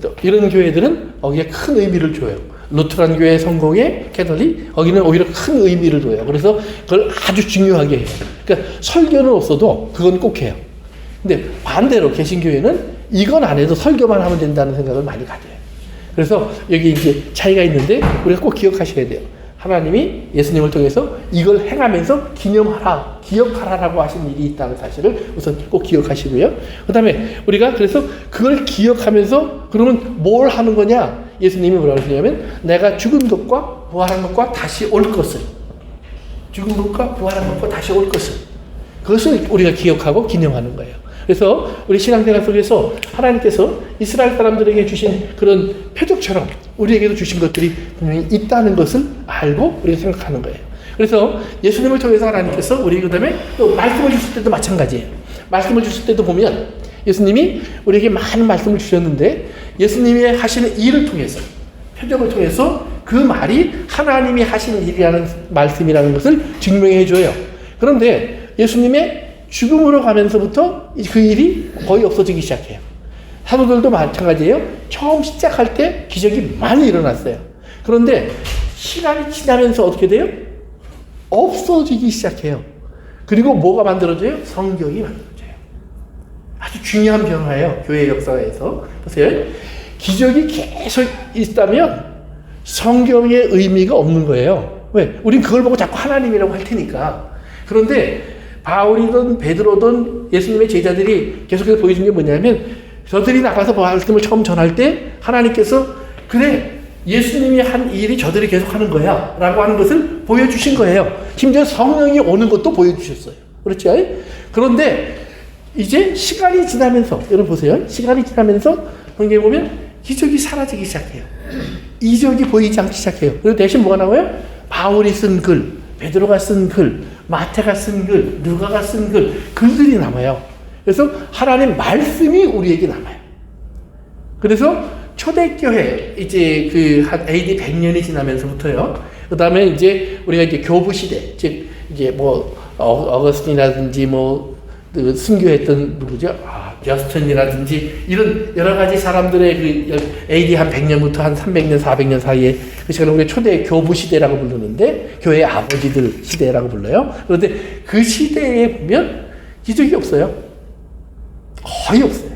또 이런 교회들은 거기에 큰 의미를 줘요. 루트란 교회 성공회 캐톨릭 거기는 오히려 큰 의미를 줘요. 그래서 그걸 아주 중요하게 해요. 그러니까 설교는 없어도 그건 꼭 해요. 근데 반대로 개신교회는 이건 안 해도 설교만 하면 된다는 생각을 많이 가져요. 그래서 여기 이제 차이가 있는데 우리가 꼭 기억하셔야 돼요. 하나님이 예수님을 통해서 이걸 행하면서 기억하라라고 하신 일이 있다는 사실을 우선 꼭 기억하시고요. 그 다음에 우리가 그래서 그걸 기억하면서 그러면 뭘 하는 거냐? 예수님이 뭐라고 하시냐면 내가 죽은 것과 부활한 것과 다시 올 것을 그것을 우리가 기억하고 기념하는 거예요. 그래서 우리 신앙생활 속에서 하나님께서 이스라엘 사람들에게 주신 그런 표적처럼 우리에게도 주신 것들이 분명히 있다는 것을 알고 우리가 생각하는 거예요. 그래서 예수님을 통해서 하나님께서 우리 그다음에 또 말씀을 주실 때도 마찬가지예요. 말씀을 주실 때도 보면 예수님이 우리에게 많은 말씀을 주셨는데 예수님이 하시는 일을 통해서 표적을 통해서 그 말이 하나님이 하시는 일이라는 말씀이라는 것을 증명해 줘요. 그런데 예수님의 죽음으로 가면서부터 그 일이 거의 없어지기 시작해요. 사도들도 마찬가지예요. 처음 시작할 때 기적이 많이 일어났어요. 그런데 시간이 지나면서 어떻게 돼요? 없어지기 시작해요. 그리고 뭐가 만들어져요? 성경이 만들어져요. 아주 중요한 변화예요. 교회 역사에서. 보세요. 기적이 계속 있다면 성경의 의미가 없는 거예요. 왜? 우린 그걸 보고 자꾸 하나님이라고 할 테니까. 그런데 바울이든 베드로든 예수님의 제자들이 계속해서 보여준 게 뭐냐면 저들이 나가서 말씀을 처음 전할 때 하나님께서 그래 예수님이 한 일이 저들이 계속 하는 거야 라고 하는 것을 보여주신 거예요. 심지어 성령이 오는 것도 보여주셨어요. 그렇죠? 그런데 이제 시간이 지나면서 여러분 보세요. 시간이 지나면서 성경에 보면 기적이 사라지기 시작해요. 이적이 보이지 않기 시작해요. 그리고 대신 뭐가 나와요? 바울이 쓴 글, 베드로가 쓴 글, 마태가 쓴 글, 누가가 쓴 글, 글들이 남아요. 그래서 하나님 말씀이 우리에게 남아요. 그래서 초대교회 이제 그 한 AD 100년이 지나면서부터요. 그 다음에 이제 우리가 이제 교부 시대, 즉 이제 뭐 어거스틴이라든지 뭐 그 순교했던 누구죠? 저스틴이라든지 이런 여러 가지 사람들의 그 AD 한 100년부터 한 300년, 400년 사이에 그 시간을 우리가 초대 교부 시대라고 부르는데 교회의 아버지들 시대라고 불러요. 그런데 그 시대에 보면 기적이 없어요. 거의 없어요.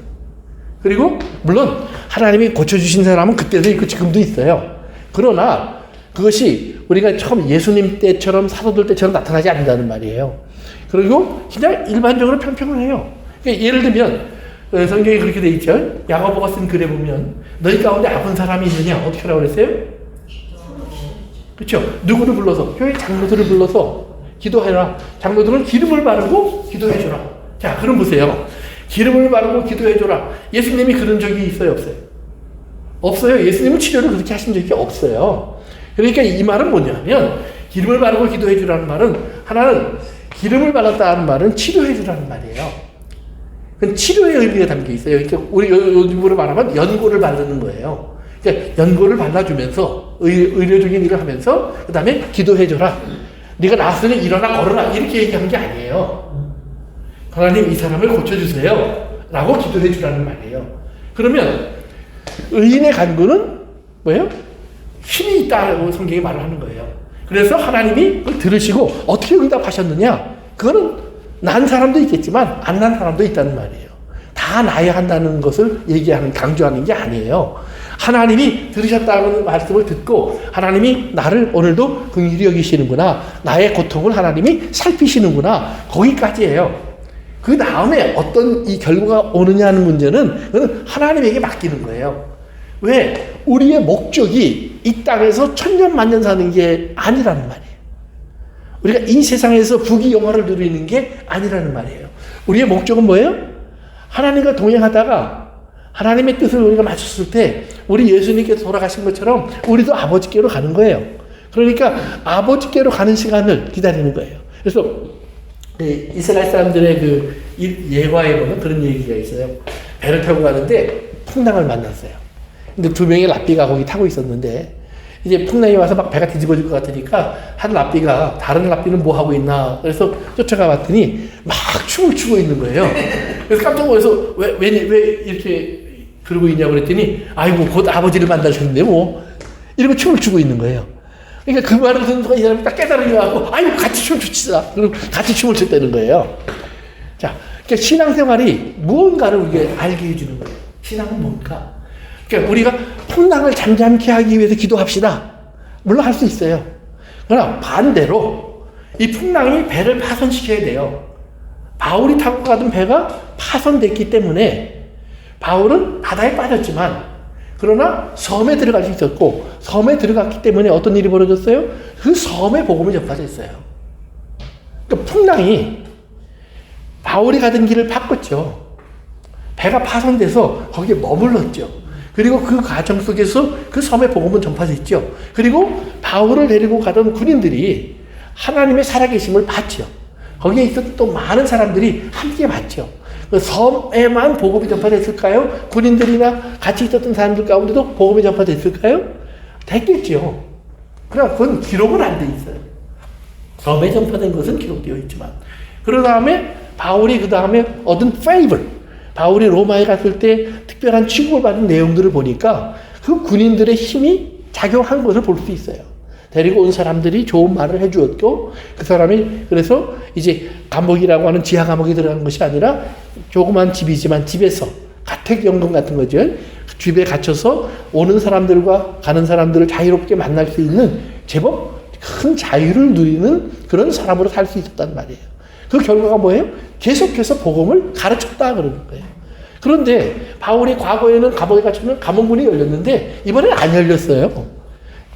그리고 물론 하나님이 고쳐주신 사람은 그때도 있고 지금도 있어요. 그러나 그것이 우리가 처음 예수님 때처럼 사도들 때처럼 나타나지 않는다는 말이에요. 그리고 그냥 일반적으로 평평해요. 그러니까 예를 들면 성경에 그렇게 돼 있죠. 야고보가 쓴 글에 보면 너희 가운데 아픈 사람이 있느냐 어떻게 하라고 그랬어요? 그렇죠. 누구를 불러서 교회 장로들을 불러서 기도해라. 장로들은 기름을 바르고 기도해줘라. 자 그럼 보세요. 기름을 바르고 기도해줘라. 예수님이 그런 적이 있어요 없어요? 없어요. 예수님은 치료를 그렇게 하신 적이 없어요. 그러니까 이 말은 뭐냐면 기름을 바르고 기도해주라는 말은 하나는 기름을 발랐다는 말은 치료해주라는 말이에요. 그건 치료의 의미가 담겨 있어요. 그러니까 우리 요즘으로 말하면 연고를 바르는 거예요. 그러니까 연고를 발라주면서 의료적인 일을 하면서 그 다음에 기도해줘라. 네가 나았으니 일어나 걸어라. 이렇게 얘기한 게 아니에요. 하나님 이 사람을 고쳐주세요. 라고 기도해주라는 말이에요. 그러면 의인의 간구는 뭐예요? 힘이 있다고 성경이 말을 하는 거예요. 그래서 하나님이 그걸 들으시고 어떻게 응답하셨느냐? 그거는 난 사람도 있겠지만 안 난 사람도 있다는 말이에요. 다 나야 한다는 것을 얘기하는, 강조하는 게 아니에요. 하나님이 들으셨다는 말씀을 듣고 하나님이 나를 오늘도 긍휼히 여기시는구나. 나의 고통을 하나님이 살피시는구나. 거기까지예요. 그 다음에 어떤 이 결과가 오느냐는 문제는 그건 하나님에게 맡기는 거예요. 왜? 우리의 목적이 이 땅에서 천년 만년 사는 게 아니라는 말이에요. 우리가 이 세상에서 부귀 영화를 누리는 게 아니라는 말이에요. 우리의 목적은 뭐예요? 하나님과 동행하다가 하나님의 뜻을 우리가 맞췄을 때 우리 예수님께서 돌아가신 것처럼 우리도 아버지께로 가는 거예요. 그러니까 아버지께로 가는 시간을 기다리는 거예요. 그래서 이스라엘 사람들의 그 예화에 보면 그런 얘기가 있어요. 배를 타고 가는데 풍랑을 만났어요. 근데 두 명의 랍비가 거기 타고 있었는데 이제 풍랑이 와서 막 배가 뒤집어질 것 같으니까 한 랍비가 다른 랍비는 뭐 하고 있나 그래서 쫓아가 봤더니 막 춤을 추고 있는 거예요. 그래서 깜짝 놀라서 왜 이렇게 그러고 있냐고 그랬더니 아이고 곧 아버지를 만나셨는데 뭐 이러고 춤을 추고 있는 거예요. 그러니까 그 말을 듣는 순간 이 사람이 딱 깨달으려고 아이고 같이 춤 춥시다. 그리고 같이 춤을 췄다는 거예요. 자, 그러니까 신앙생활이 무언가를 우리가 알게 해주는 거예요. 신앙은 뭔가? 그러니까 우리가 풍랑을 잠잠케 하기 위해서 기도합시다. 물론 할 수 있어요. 그러나 반대로 이 풍랑이 배를 파손시켜야 돼요. 바울이 타고 가던 배가 파손됐기 때문에 바울은 바다에 빠졌지만 그러나 섬에 들어갈 수 있었고 섬에 들어갔기 때문에 어떤 일이 벌어졌어요? 그 섬의 복음이 전파됐어요. 그러니까 풍랑이 바울이 가던 길을 바꿨죠. 배가 파손돼서 거기에 머물렀죠. 그리고 그 과정 속에서 그 섬의 복음은 전파됐죠. 그리고 바울을 데리고 가던 군인들이 하나님의 살아계심을 봤죠. 거기에 있었던 또 많은 사람들이 함께 봤죠. 그 섬에만 복음이 전파됐을까요? 군인들이나 같이 있었던 사람들 가운데도 복음이 전파됐을까요? 됐겠죠. 그러나 그건 기록은 안 돼 있어요. 섬에 전파된 것은 기록되어 있지만. 그런 다음에 바울이 그 다음에 얻은 페이블, 바울이 로마에 갔을 때 특별한 취급을 받은 내용들을 보니까 그 군인들의 힘이 작용한 것을 볼 수 있어요. 데리고 온 사람들이 좋은 말을 해주었고 그 사람이 그래서 이제 감옥이라고 하는 지하 감옥에 들어간 것이 아니라 조그만 집이지만 집에서 가택연금 같은 거죠. 그 집에 갇혀서 오는 사람들과 가는 사람들을 자유롭게 만날 수 있는 제법 큰 자유를 누리는 그런 사람으로 살 수 있었단 말이에요. 그 결과가 뭐예요? 계속해서 복음을 가르쳤다 그러는 거예요. 그런데 바울이 과거에는 감옥에 갇히면 감옥문이 열렸는데 이번엔 안 열렸어요.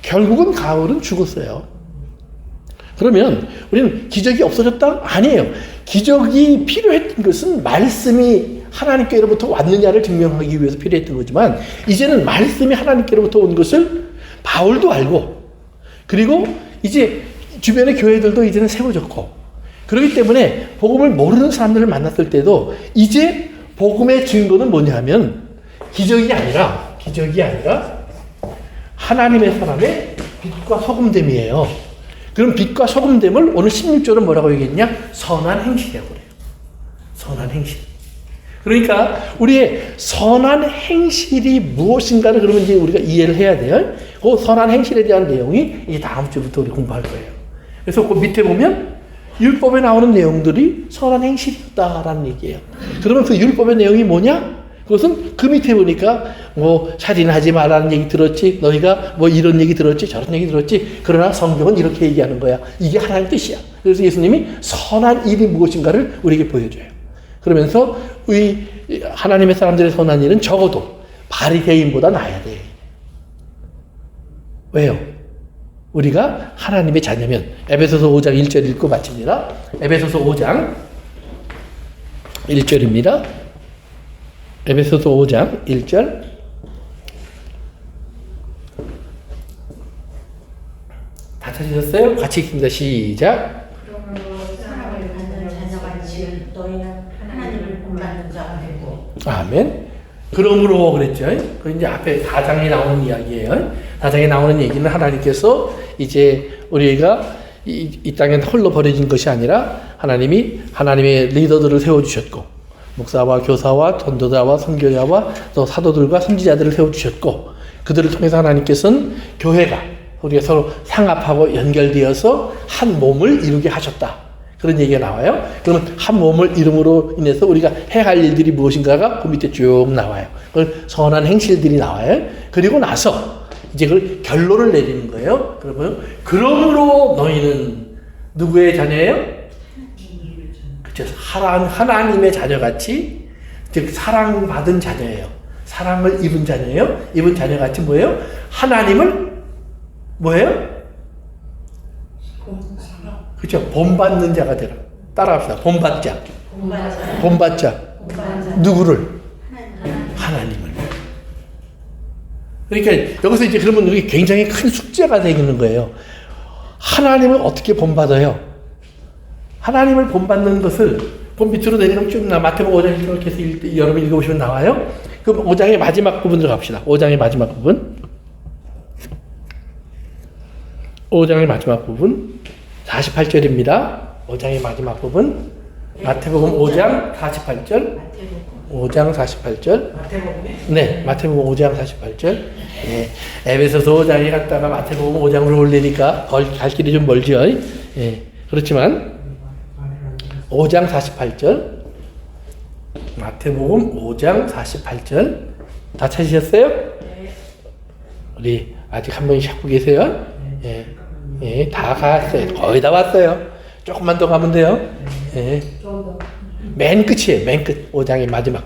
결국은 바울은 죽었어요. 그러면 우리는 기적이 없어졌다? 아니에요. 기적이 필요했던 것은 말씀이 하나님께로부터 왔느냐를 증명하기 위해서 필요했던 거지만 이제는 말씀이 하나님께로부터 온 것을 바울도 알고 그리고 이제 주변의 교회들도 이제는 세워졌고 그렇기 때문에 복음을 모르는 사람들을 만났을 때도 이제 복음의 증거는 뭐냐면 기적이 아니라 하나님의 사람의 빛과 소금됨이에요. 그럼 빛과 소금됨을 오늘 16절은 뭐라고 얘기했냐? 선한 행실이라고 그래요. 선한 행실. 그러니까 우리의 선한 행실이 무엇인가를 그러면 이제 우리가 이해를 해야 돼요. 그 선한 행실에 대한 내용이 이제 다음 주부터 우리 공부할 거예요. 그래서 그 밑에 보면 율법에 나오는 내용들이 선한 행실이었다라는 얘기예요. 그러면 그 율법의 내용이 뭐냐? 그것은 그 밑에 보니까 뭐 살인하지 말라는 얘기 들었지, 너희가 뭐 이런 얘기 들었지, 저런 얘기 들었지. 그러나 성경은 이렇게 얘기하는 거야. 이게 하나님의 뜻이야. 그래서 예수님이 선한 일이 무엇인가를 우리에게 보여줘요. 그러면서 우리 하나님의 사람들의 선한 일은 적어도 바리새인보다 나아야 돼. 왜요? 우리가 하나님의 자녀면 에베소서 5장 1절 읽고 마칩니다. 에베소서 5장 1절입니다. 에베소서 5장 1절 다 찾으셨어요? 같이 읽습니다. 시작. 그러므로 사랑을 받는 자녀같이 너희는 하나님을 본받는 자가 되고. 아멘. 그러므로 그랬죠. 그 이제 앞에 4장에 나오는 이야기예요. 4장에 나오는 얘기는 하나님께서 이제 우리가 이 땅에 홀로 버려진 것이 아니라 하나님이 하나님의 리더들을 세워주셨고 목사와 교사와 전도자와 선교자와 또 사도들과 선지자들을 세워주셨고 그들을 통해서 하나님께서는 교회가 우리가 서로 상합하고 연결되어서 한 몸을 이루게 하셨다. 그런 얘기가 나와요. 그러면 한 몸을 이름으로 인해서 우리가 해야 할 일들이 무엇인가가 그 밑에 쭉 나와요. 그걸 선한 행실들이 나와요. 그리고 나서 이제 그걸 결론을 내리는 거예요. 그러면 그러므로 너희는 누구의 자녀예요? 그렇죠. 하나님의 자녀같이 즉 사랑받은 자녀예요. 사랑을 입은 자녀예요. 입은 자녀같이 뭐예요? 하나님을 뭐예요? 그렇죠. 본받는 자가 되라. 따라합시다. 본받자. 본받자. 누구를? 하나님을. 그러니까 여기서 이제 그러면 이게 굉장히 큰 숙제가 되는 거예요. 하나님을 어떻게 본받아요? 하나님을 본받는 것을 본 밑으로 내리면 쭉 마태복음 5장 이렇게 해서 여러분 읽어보시면 나와요. 그럼 5장의 마지막 부분 들어갑시다. 5장의 마지막 부분. 5장의 마지막 부분 48절입니다. 5장의 마지막 부분 마태복음 5장 48절 5장 48절 네, 마태복음 5장 48절 예, 에베소서 5장에 갔다가 마태복음 5장으로 올리니까 갈 길이 좀 멀죠. 예, 그렇지만 5장 48절 마태복음 5장 48절 다 찾으셨어요? 우리 아직 한 분이 찾고 계세요? 예, 예, 다 갔어요. 거의 다 왔어요. 조금만 더 가면 돼요. 예. 맨 끝이에요. 맨 끝. 5장의 마지막.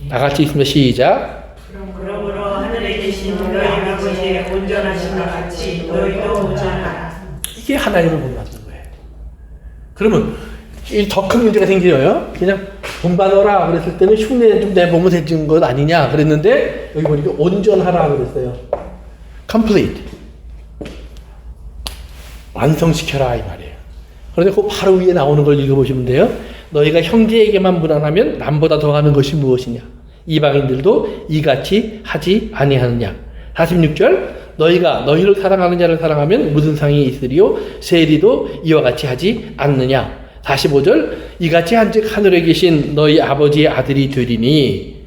다 같이 있으면 시작. 그러므로 하늘에 계신 너희 아버지의 온전하신 것 같이 너희도 온전하라. 이게 하나님을 본받는 거예요. 그러면 더 큰 문제가 생겨요. 그냥 본받아라 그랬을 때는 흉내 좀 내보면 되는 것 아니냐 그랬는데 여기 보니까 온전하라 그랬어요. complete. 완성시켜라 이 말이에요. 그런데 그 바로 위에 나오는 걸 읽어보시면 돼요. 너희가 형제에게만 무난하면 남보다 더하는 것이 무엇이냐? 이방인들도 이같이 하지 아니하느냐? 46절 너희가 너희를 사랑하는 자를 사랑하면 무슨 상이 있으리요? 세리도 이와 같이 하지 않느냐? 45절 이같이 한즉 하늘에 계신 너희 아버지의 아들이 되리니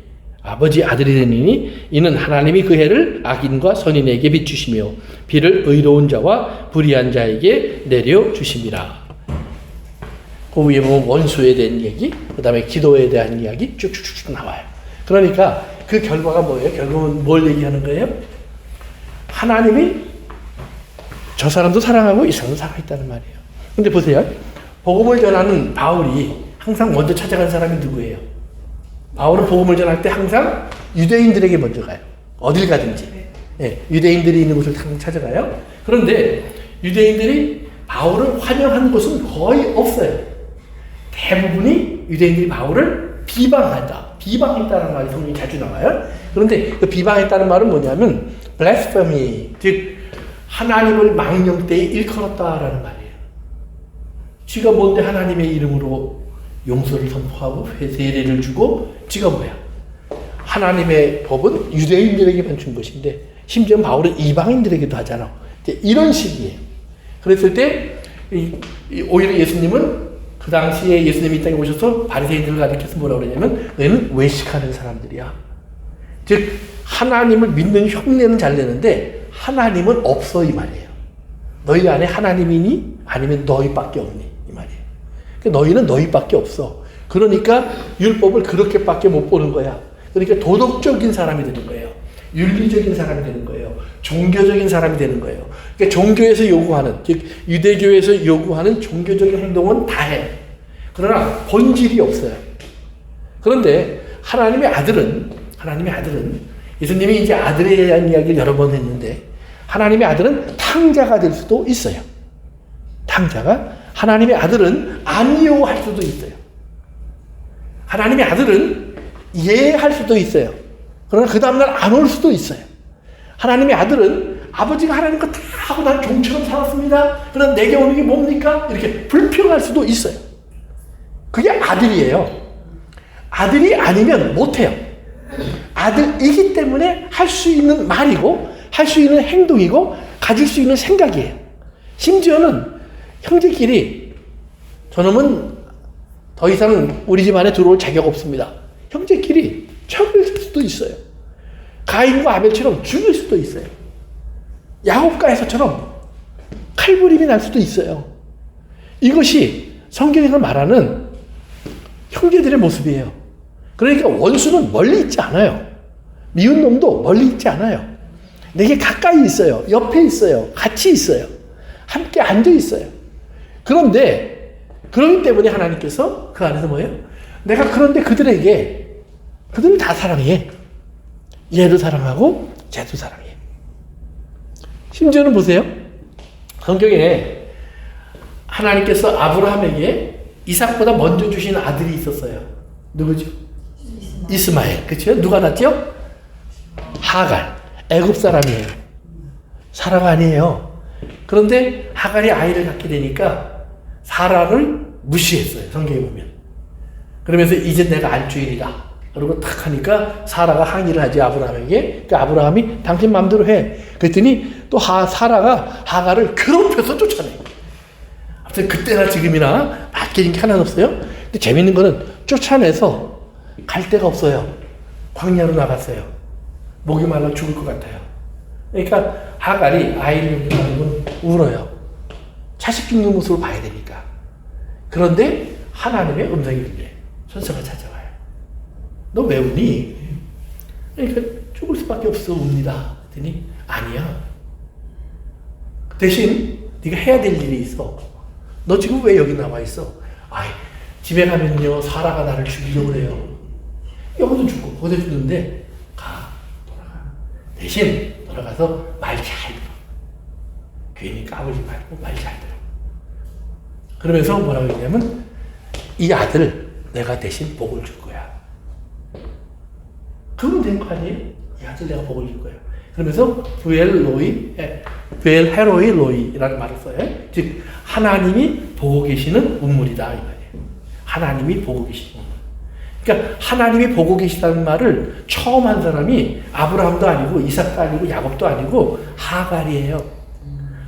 아버지 아들이 되니니 이는 하나님이 그 해를 악인과 선인에게 비추시며 비를 의로운 자와 불의한 자에게 내려주심이라. 그 위에 보면 원수에 대한 얘기, 그 다음에 기도에 대한 이야기 쭉쭉쭉 나와요. 그러니까 그 결과가 뭐예요? 결국은 뭘 얘기하는 거예요? 하나님이 저 사람도 사랑하고 이 사람도 사랑했다는 말이에요. 근데 보세요. 복음을 전하는 바울이 항상 먼저 찾아간 사람이 누구예요? 바울은 복음을 전할 때 항상 유대인들에게 먼저 가요. 어딜 가든지. 예, 유대인들이 있는 곳을 항상 찾아가요. 그런데 유대인들이 바울을 환영하는 곳은 거의 없어요. 대부분이 유대인들이 바울을 비방했다는 말이 성경에 자주 나와요. 그런데 그 비방했다는 말은 뭐냐면 blasphemy, 즉 하나님을 망령되이 일컬었다라는 말이에요. 지가 뭔데 하나님의 이름으로 용서를 선포하고 세례를 주고 지가 뭐야? 하나님의 법은 유대인들에게만 준 것인데 심지어 바울은 이방인들에게도 하잖아. 이런 식이에요. 그랬을 때 오히려 예수님은 그 당시에 예수님이 이 땅에 오셔서 바리새인들을 가리켜서 뭐라고 그러냐면 너희는 외식하는 사람들이야. 즉 하나님을 믿는 흉내는 잘 내는데 하나님은 없어 이 말이에요. 너희 안에 하나님이니 아니면 너희밖에 없니 이 말이에요. 그러니까 너희는 너희밖에 없어. 그러니까 율법을 그렇게밖에 못 보는 거야. 그러니까 도덕적인 사람이 되는 거예요. 윤리적인 사람이 되는 거예요. 종교적인 사람이 되는 거예요. 그러니까 종교에서 요구하는, 즉 유대교에서 요구하는 종교적인 행동은 다 해. 그러나 본질이 없어요. 그런데 하나님의 아들은 예수님이 이제 아들에 대한 이야기를 여러 번 했는데 하나님의 아들은 탕자가 될 수도 있어요. 탕자가 하나님의 아들은 아니요 할 수도 있어요. 하나님의 아들은 예 할 수도 있어요. 그러나 그 다음날 안 올 수도 있어요. 하나님의 아들은 아버지가 하나님 거 다 하고 난 종처럼 살았습니다. 그러나 내게 오는 게 뭡니까? 이렇게 불평할 수도 있어요. 그게 아들이에요. 아들이 아니면 못해요. 아들이기 때문에 할 수 있는 말이고 할 수 있는 행동이고 가질 수 있는 생각이에요. 심지어는 형제끼리 저놈은 더 이상 우리 집 안에 들어올 자격 없습니다. 형제끼리 척을 질 수도 있어요. 가인과 아벨처럼 죽일 수도 있어요. 야곱과 에서처럼 칼부림이 날 수도 있어요. 이것이 성경에서 말하는 형제들의 모습이에요. 그러니까 원수는 멀리 있지 않아요. 미운 놈도 멀리 있지 않아요. 내게 가까이 있어요. 옆에 있어요. 같이 있어요. 함께 앉아 있어요. 그런데 그렇기 때문에 하나님께서 그 안에서 뭐예요? 내가 그런데 그들은 다 사랑해. 얘도 사랑하고 쟤도 사랑해. 심지어는 보세요. 성경에 하나님께서 아브라함에게 이삭보다 먼저 주신 아들이 있었어요. 누구죠? 이스마엘. 그렇죠? 누가 낳았죠? 하갈. 애굽 사람이에요. 사라가 아니에요. 그런데 하갈이 아이를 갖게 되니까 사라를 무시했어요. 성경에 보면. 그러면서 이제 내가 알 주일이다. 그리고 탁 하니까 사라가 항의를 하지 아브라함에게. 그러니까 아브라함이 당신 마음대로 해. 그랬더니 또 사라가 하갈을 괴롭혀서 쫓아내. 아무튼 그때나 지금이나 바뀌는 게 하나도 없어요. 근데 재밌는 거는 쫓아내서 갈 데가 없어요. 광야로 나갔어요. 목이 말라 죽을 것 같아요. 그러니까 하갈이 아이를 낳는 건 울어요. 자식 죽는 모습을 봐야 되니까. 그런데 하나님의 음성이 들려요. 천사가 찾아와요. 너 왜 우니? 그러니까 죽을 수밖에 없어 웁니다. 그랬더니 아니야. 대신 네가 해야 될 일이 있어. 너 지금 왜 여기 나와 있어? 아이, 집에 가면요 사라가 나를 죽이려고 그래요. 여기도 죽고 거기도 죽는데 돌아가. 대신 돌아가서 말 잘 들어. 괜히 까불지 말고 말 잘 들어. 그러면서 뭐라고 했냐면 이 아들 내가 대신 복을 줄 거야. 그러면 된 거 아니에요? 이 아들 내가 복을 줄 거야. 그러면서 부엘 헤로이 로이라는 말을 써요. 즉 하나님이 보고 계시는 운물이다 이 말이에요. 하나님이 보고 계시는 운물. 그러니까 하나님이 보고 계시다는 말을 처음 한 사람이 아브라함도 아니고 이삭도 아니고 야곱도 아니고 하갈이에요.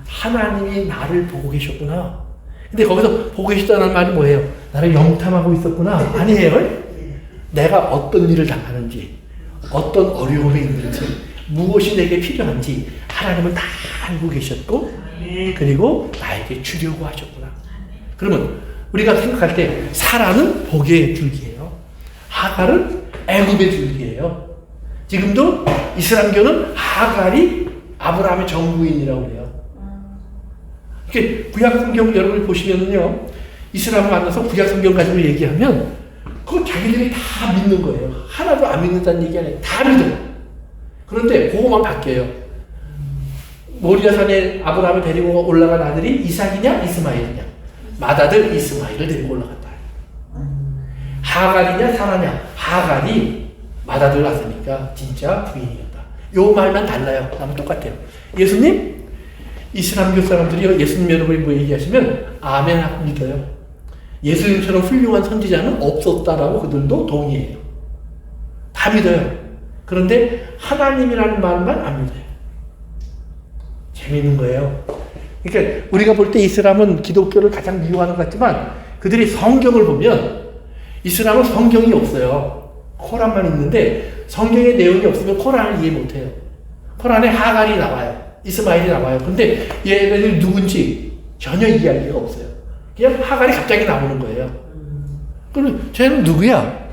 하나님이 나를 보고 계셨구나. 근데 거기서 보고 계시다는 말이 뭐예요? 나를 영탐하고 있었구나. 아니에요. 내가 어떤 일을 당하는지, 어떤 어려움이 있는지, 무엇이 내게 필요한지 하나님은 다 알고 계셨고, 그리고 나에게 주려고 하셨구나. 그러면 우리가 생각할 때 사라는 복의 줄기예요. 하갈은 애굽의 줄기예요. 지금도 이슬람교는 하갈이 아브라함의 정부인이라고 해요. 이렇게 구약성경 여러분 보시면은요, 이슬람을 만나서 구약성경 가지고 얘기하면 그거 자기들이 다 믿는 거예요. 하나도 안 믿는다는 얘기 아니에요. 다 믿어요. 그런데 그거만 바뀌어요. 모리아산에 아브라함을 데리고 올라간 아들이 이삭이냐 이스마엘이냐. 맏아들 이스마엘을 데리고 올라갔다. 하갈이냐 사라냐. 하갈이 맏아들 낳았으니까 진짜 부인이었다. 요 말만 달라요. 나무 똑같아요. 예수님, 이슬람교 사람들이 예수님 여러분이 뭐 얘기하시면 아멘 믿어요. 예수님처럼 훌륭한 선지자는 없었다라고 그들도 동의해요. 다 믿어요. 그런데 하나님이라는 말만 안 믿어요. 재밌는 거예요. 그러니까 우리가 볼 때 이슬람은 기독교를 가장 미워하는 것 같지만 그들이 성경을 보면 이슬람은 성경이 없어요. 코란만 있는데 성경에 내용이 없으면 코란을 이해 못해요. 코란에 하갈이 나와요. 이스마엘이 나와요. 근데 얘네들이 누군지 전혀 이해할 리가 없어요. 그냥 하갈이 갑자기 나오는 거예요. 그럼 쟤는 누구야?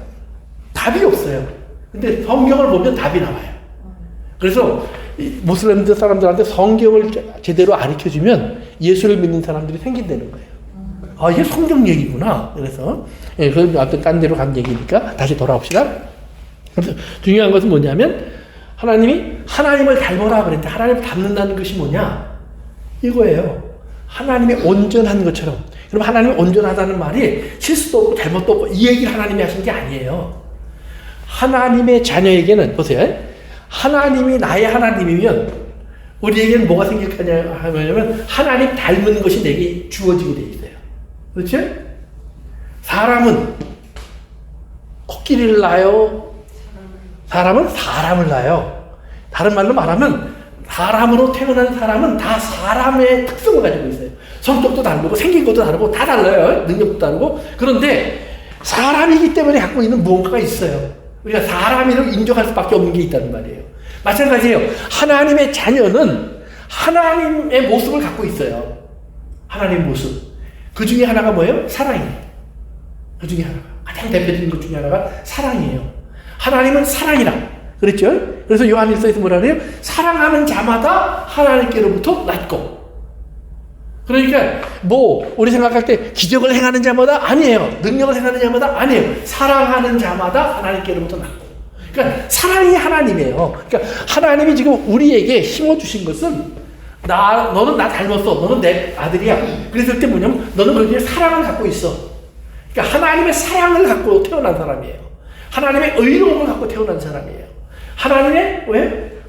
답이 없어요. 근데 성경을 보면 답이 나와요. 그래서 모슬렘들 사람들한테 성경을 제대로 가르쳐주면 예수를 믿는 사람들이 생긴다는 거예요. 아, 이게 성경 얘기구나. 그래서, 예, 그건 어떤 딴 데로 간 얘기니까 다시 돌아옵시다. 그래서 중요한 것은 뭐냐면, 하나님이 하나님을 닮아라 그랬는데, 하나님을 닮는다는 것이 뭐냐? 이거예요. 하나님이 온전한 것처럼. 그럼 하나님이 온전하다는 말이 실수도 없고 잘못도 없고 이 얘기를 하나님이 하신 게 아니에요. 하나님의 자녀에게는, 보세요. 하나님이 나의 하나님이면 우리에게는 뭐가 생길 거냐 하면 하나님 닮은 것이 내게 주어지게 돼 있어요. 그렇죠? 사람은 코끼리를 낳아요. 사람은 사람을 낳아요. 다른 말로 말하면 사람으로 태어난 사람은 다 사람의 특성을 가지고 있어요. 성격도 다르고 생긴 것도 다르고 다 달라요. 능력도 다르고. 그런데 사람이기 때문에 갖고 있는 무언가가 있어요. 우리가 사람이라고 인정할 수밖에 없는 게 있다는 말이에요. 마찬가지예요. 하나님의 자녀는 하나님의 모습을 갖고 있어요. 하나님의 모습. 그 중에 하나가 뭐예요? 사랑이에요. 그 중에 하나가. 가장 대표적인 것 중에 하나가 사랑이에요. 하나님은 사랑이라. 그랬죠? 그래서 요한일서에서 뭐라 그래요? 사랑하는 자마다 하나님께로부터 났고. 그러니까 뭐 우리 생각할 때 기적을 행하는 자마다 아니에요. 능력을 행하는 자마다 아니에요. 사랑하는 자마다 하나님께로부터 났고. 그러니까 사랑이 하나님이에요. 그러니까 하나님이 지금 우리에게 심어주신 것은 너는 나 닮았어. 너는 내 아들이야. 그랬을 때 뭐냐면 너는 그렇게 사랑을 갖고 있어. 그러니까 하나님의 사랑을 갖고 태어난 사람이에요. 하나님의 의로움을 갖고 태어난 사람이에요. 하나님의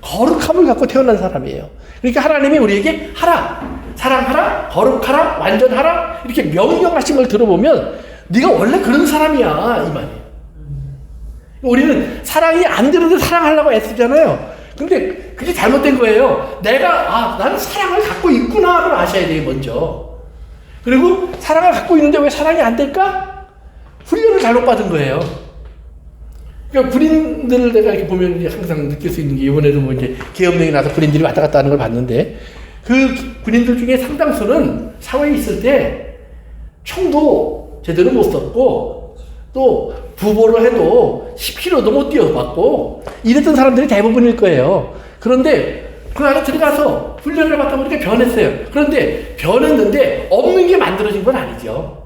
거룩함을 갖고 태어난 사람이에요. 그러니까 하나님이 우리에게 하라. 사랑하라, 거룩하라, 완전하라 이렇게 명령하신 걸 들어보면 네가 원래 그런 사람이야 이 말이에요. 우리는 사랑이 안 되는데 사랑하려고 애쓰잖아요. 근데 그게 잘못된 거예요. 나는 사랑을 갖고 있구나를 아셔야 돼요 먼저. 그리고 사랑을 갖고 있는데 왜 사랑이 안 될까? 훈련을 잘못 받은 거예요. 그러니까 군인들을 내가 이렇게 보면 항상 느낄 수 있는 게 이번에도 뭐 이제 계엄령이 나서 군인들이 왔다 갔다 하는 걸 봤는데 그 군인들 중에 상당수는 사회에 있을 때 총도 제대로 못 썼고 또 부보를 해도 10km도 못 뛰어봤고 이랬던 사람들이 대부분일 거예요. 그런데 그 안에 들어가서 훈련을 받다 보니까 변했어요. 그런데 변했는데 없는 게 만들어진 건 아니죠.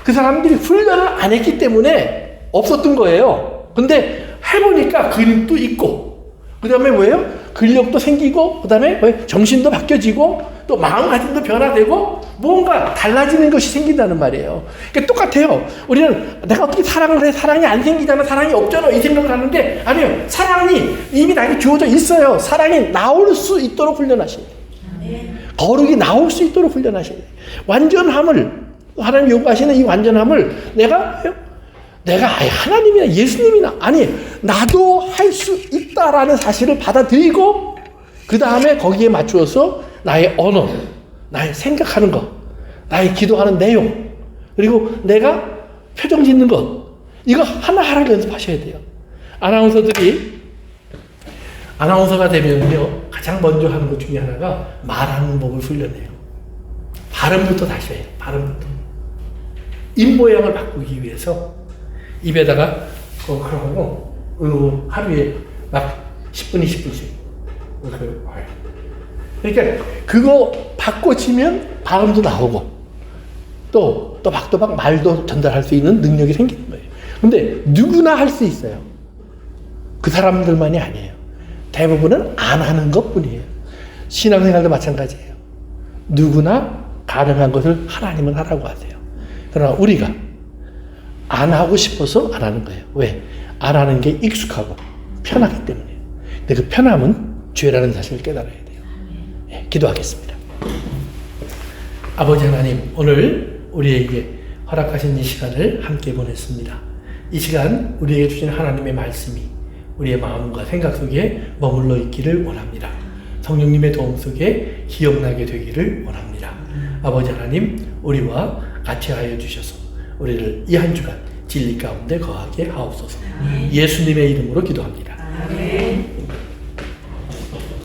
그 사람들이 훈련을 안 했기 때문에 없었던 거예요. 근데 해보니까 근육도 있고 그 다음에 뭐예요? 근력도 생기고 그 다음에 정신도 바뀌어지고 또 마음가짐도 변화되고 뭔가 달라지는 것이 생긴다는 말이에요. 그러니까 똑같아요. 우리는 내가 어떻게 사랑을 해? 사랑이 안 생기잖아. 사랑이 없잖아. 이 생각을 하는데 아니에요. 사랑이 이미 나에게 주어져 있어요. 사랑이 나올 수 있도록 훈련하셔야 돼요. 거룩이 나올 수 있도록 훈련하셔야 돼요. 완전함을 하나님 요구하시는 이 완전함을 내가 하나님이나 예수님이나 아니 나도 할 수 있다라는 사실을 받아들이고 그 다음에 거기에 맞추어서 나의 언어, 나의 생각하는 것, 나의 기도하는 내용 그리고 내가 표정 짓는 것 이거 하나하나 연습하셔야 돼요. 아나운서가 되면요, 가장 먼저 하는 것 중에 하나가 말하는 법을 훈련해요. 발음부터 다시 해요. 발음부터. 입 모양을 바꾸기 위해서 입에다가 그러고 하루에 막 10분, 20분씩 이렇게 와요. 그러니까 그거 바꿔치면 발음도 나오고 또 또박또박 말도 전달할 수 있는 능력이 생기는 거예요. 근데 누구나 할 수 있어요. 그 사람들만이 아니에요. 대부분은 안 하는 것뿐이에요. 신앙생활도 마찬가지예요. 누구나 가능한 것을 하나님은 하라고 하세요. 그러나 우리가 안 하고 싶어서 안 하는 거예요. 왜? 안 하는 게 익숙하고 편하기 때문이에요. 근데 그 편함은 죄라는 사실을 깨달아야 돼요. 네, 기도하겠습니다. 아버지 하나님, 오늘 우리에게 허락하신 이 시간을 함께 보냈습니다. 이 시간 우리에게 주신 하나님의 말씀이 우리의 마음과 생각 속에 머물러 있기를 원합니다. 성령님의 도움 속에 기억나게 되기를 원합니다. 아버지 하나님, 우리와 같이 하여 주셔서 우리를 이 한 주간 진리 가운데 거하게 하옵소서. 예수님의 이름으로 기도합니다.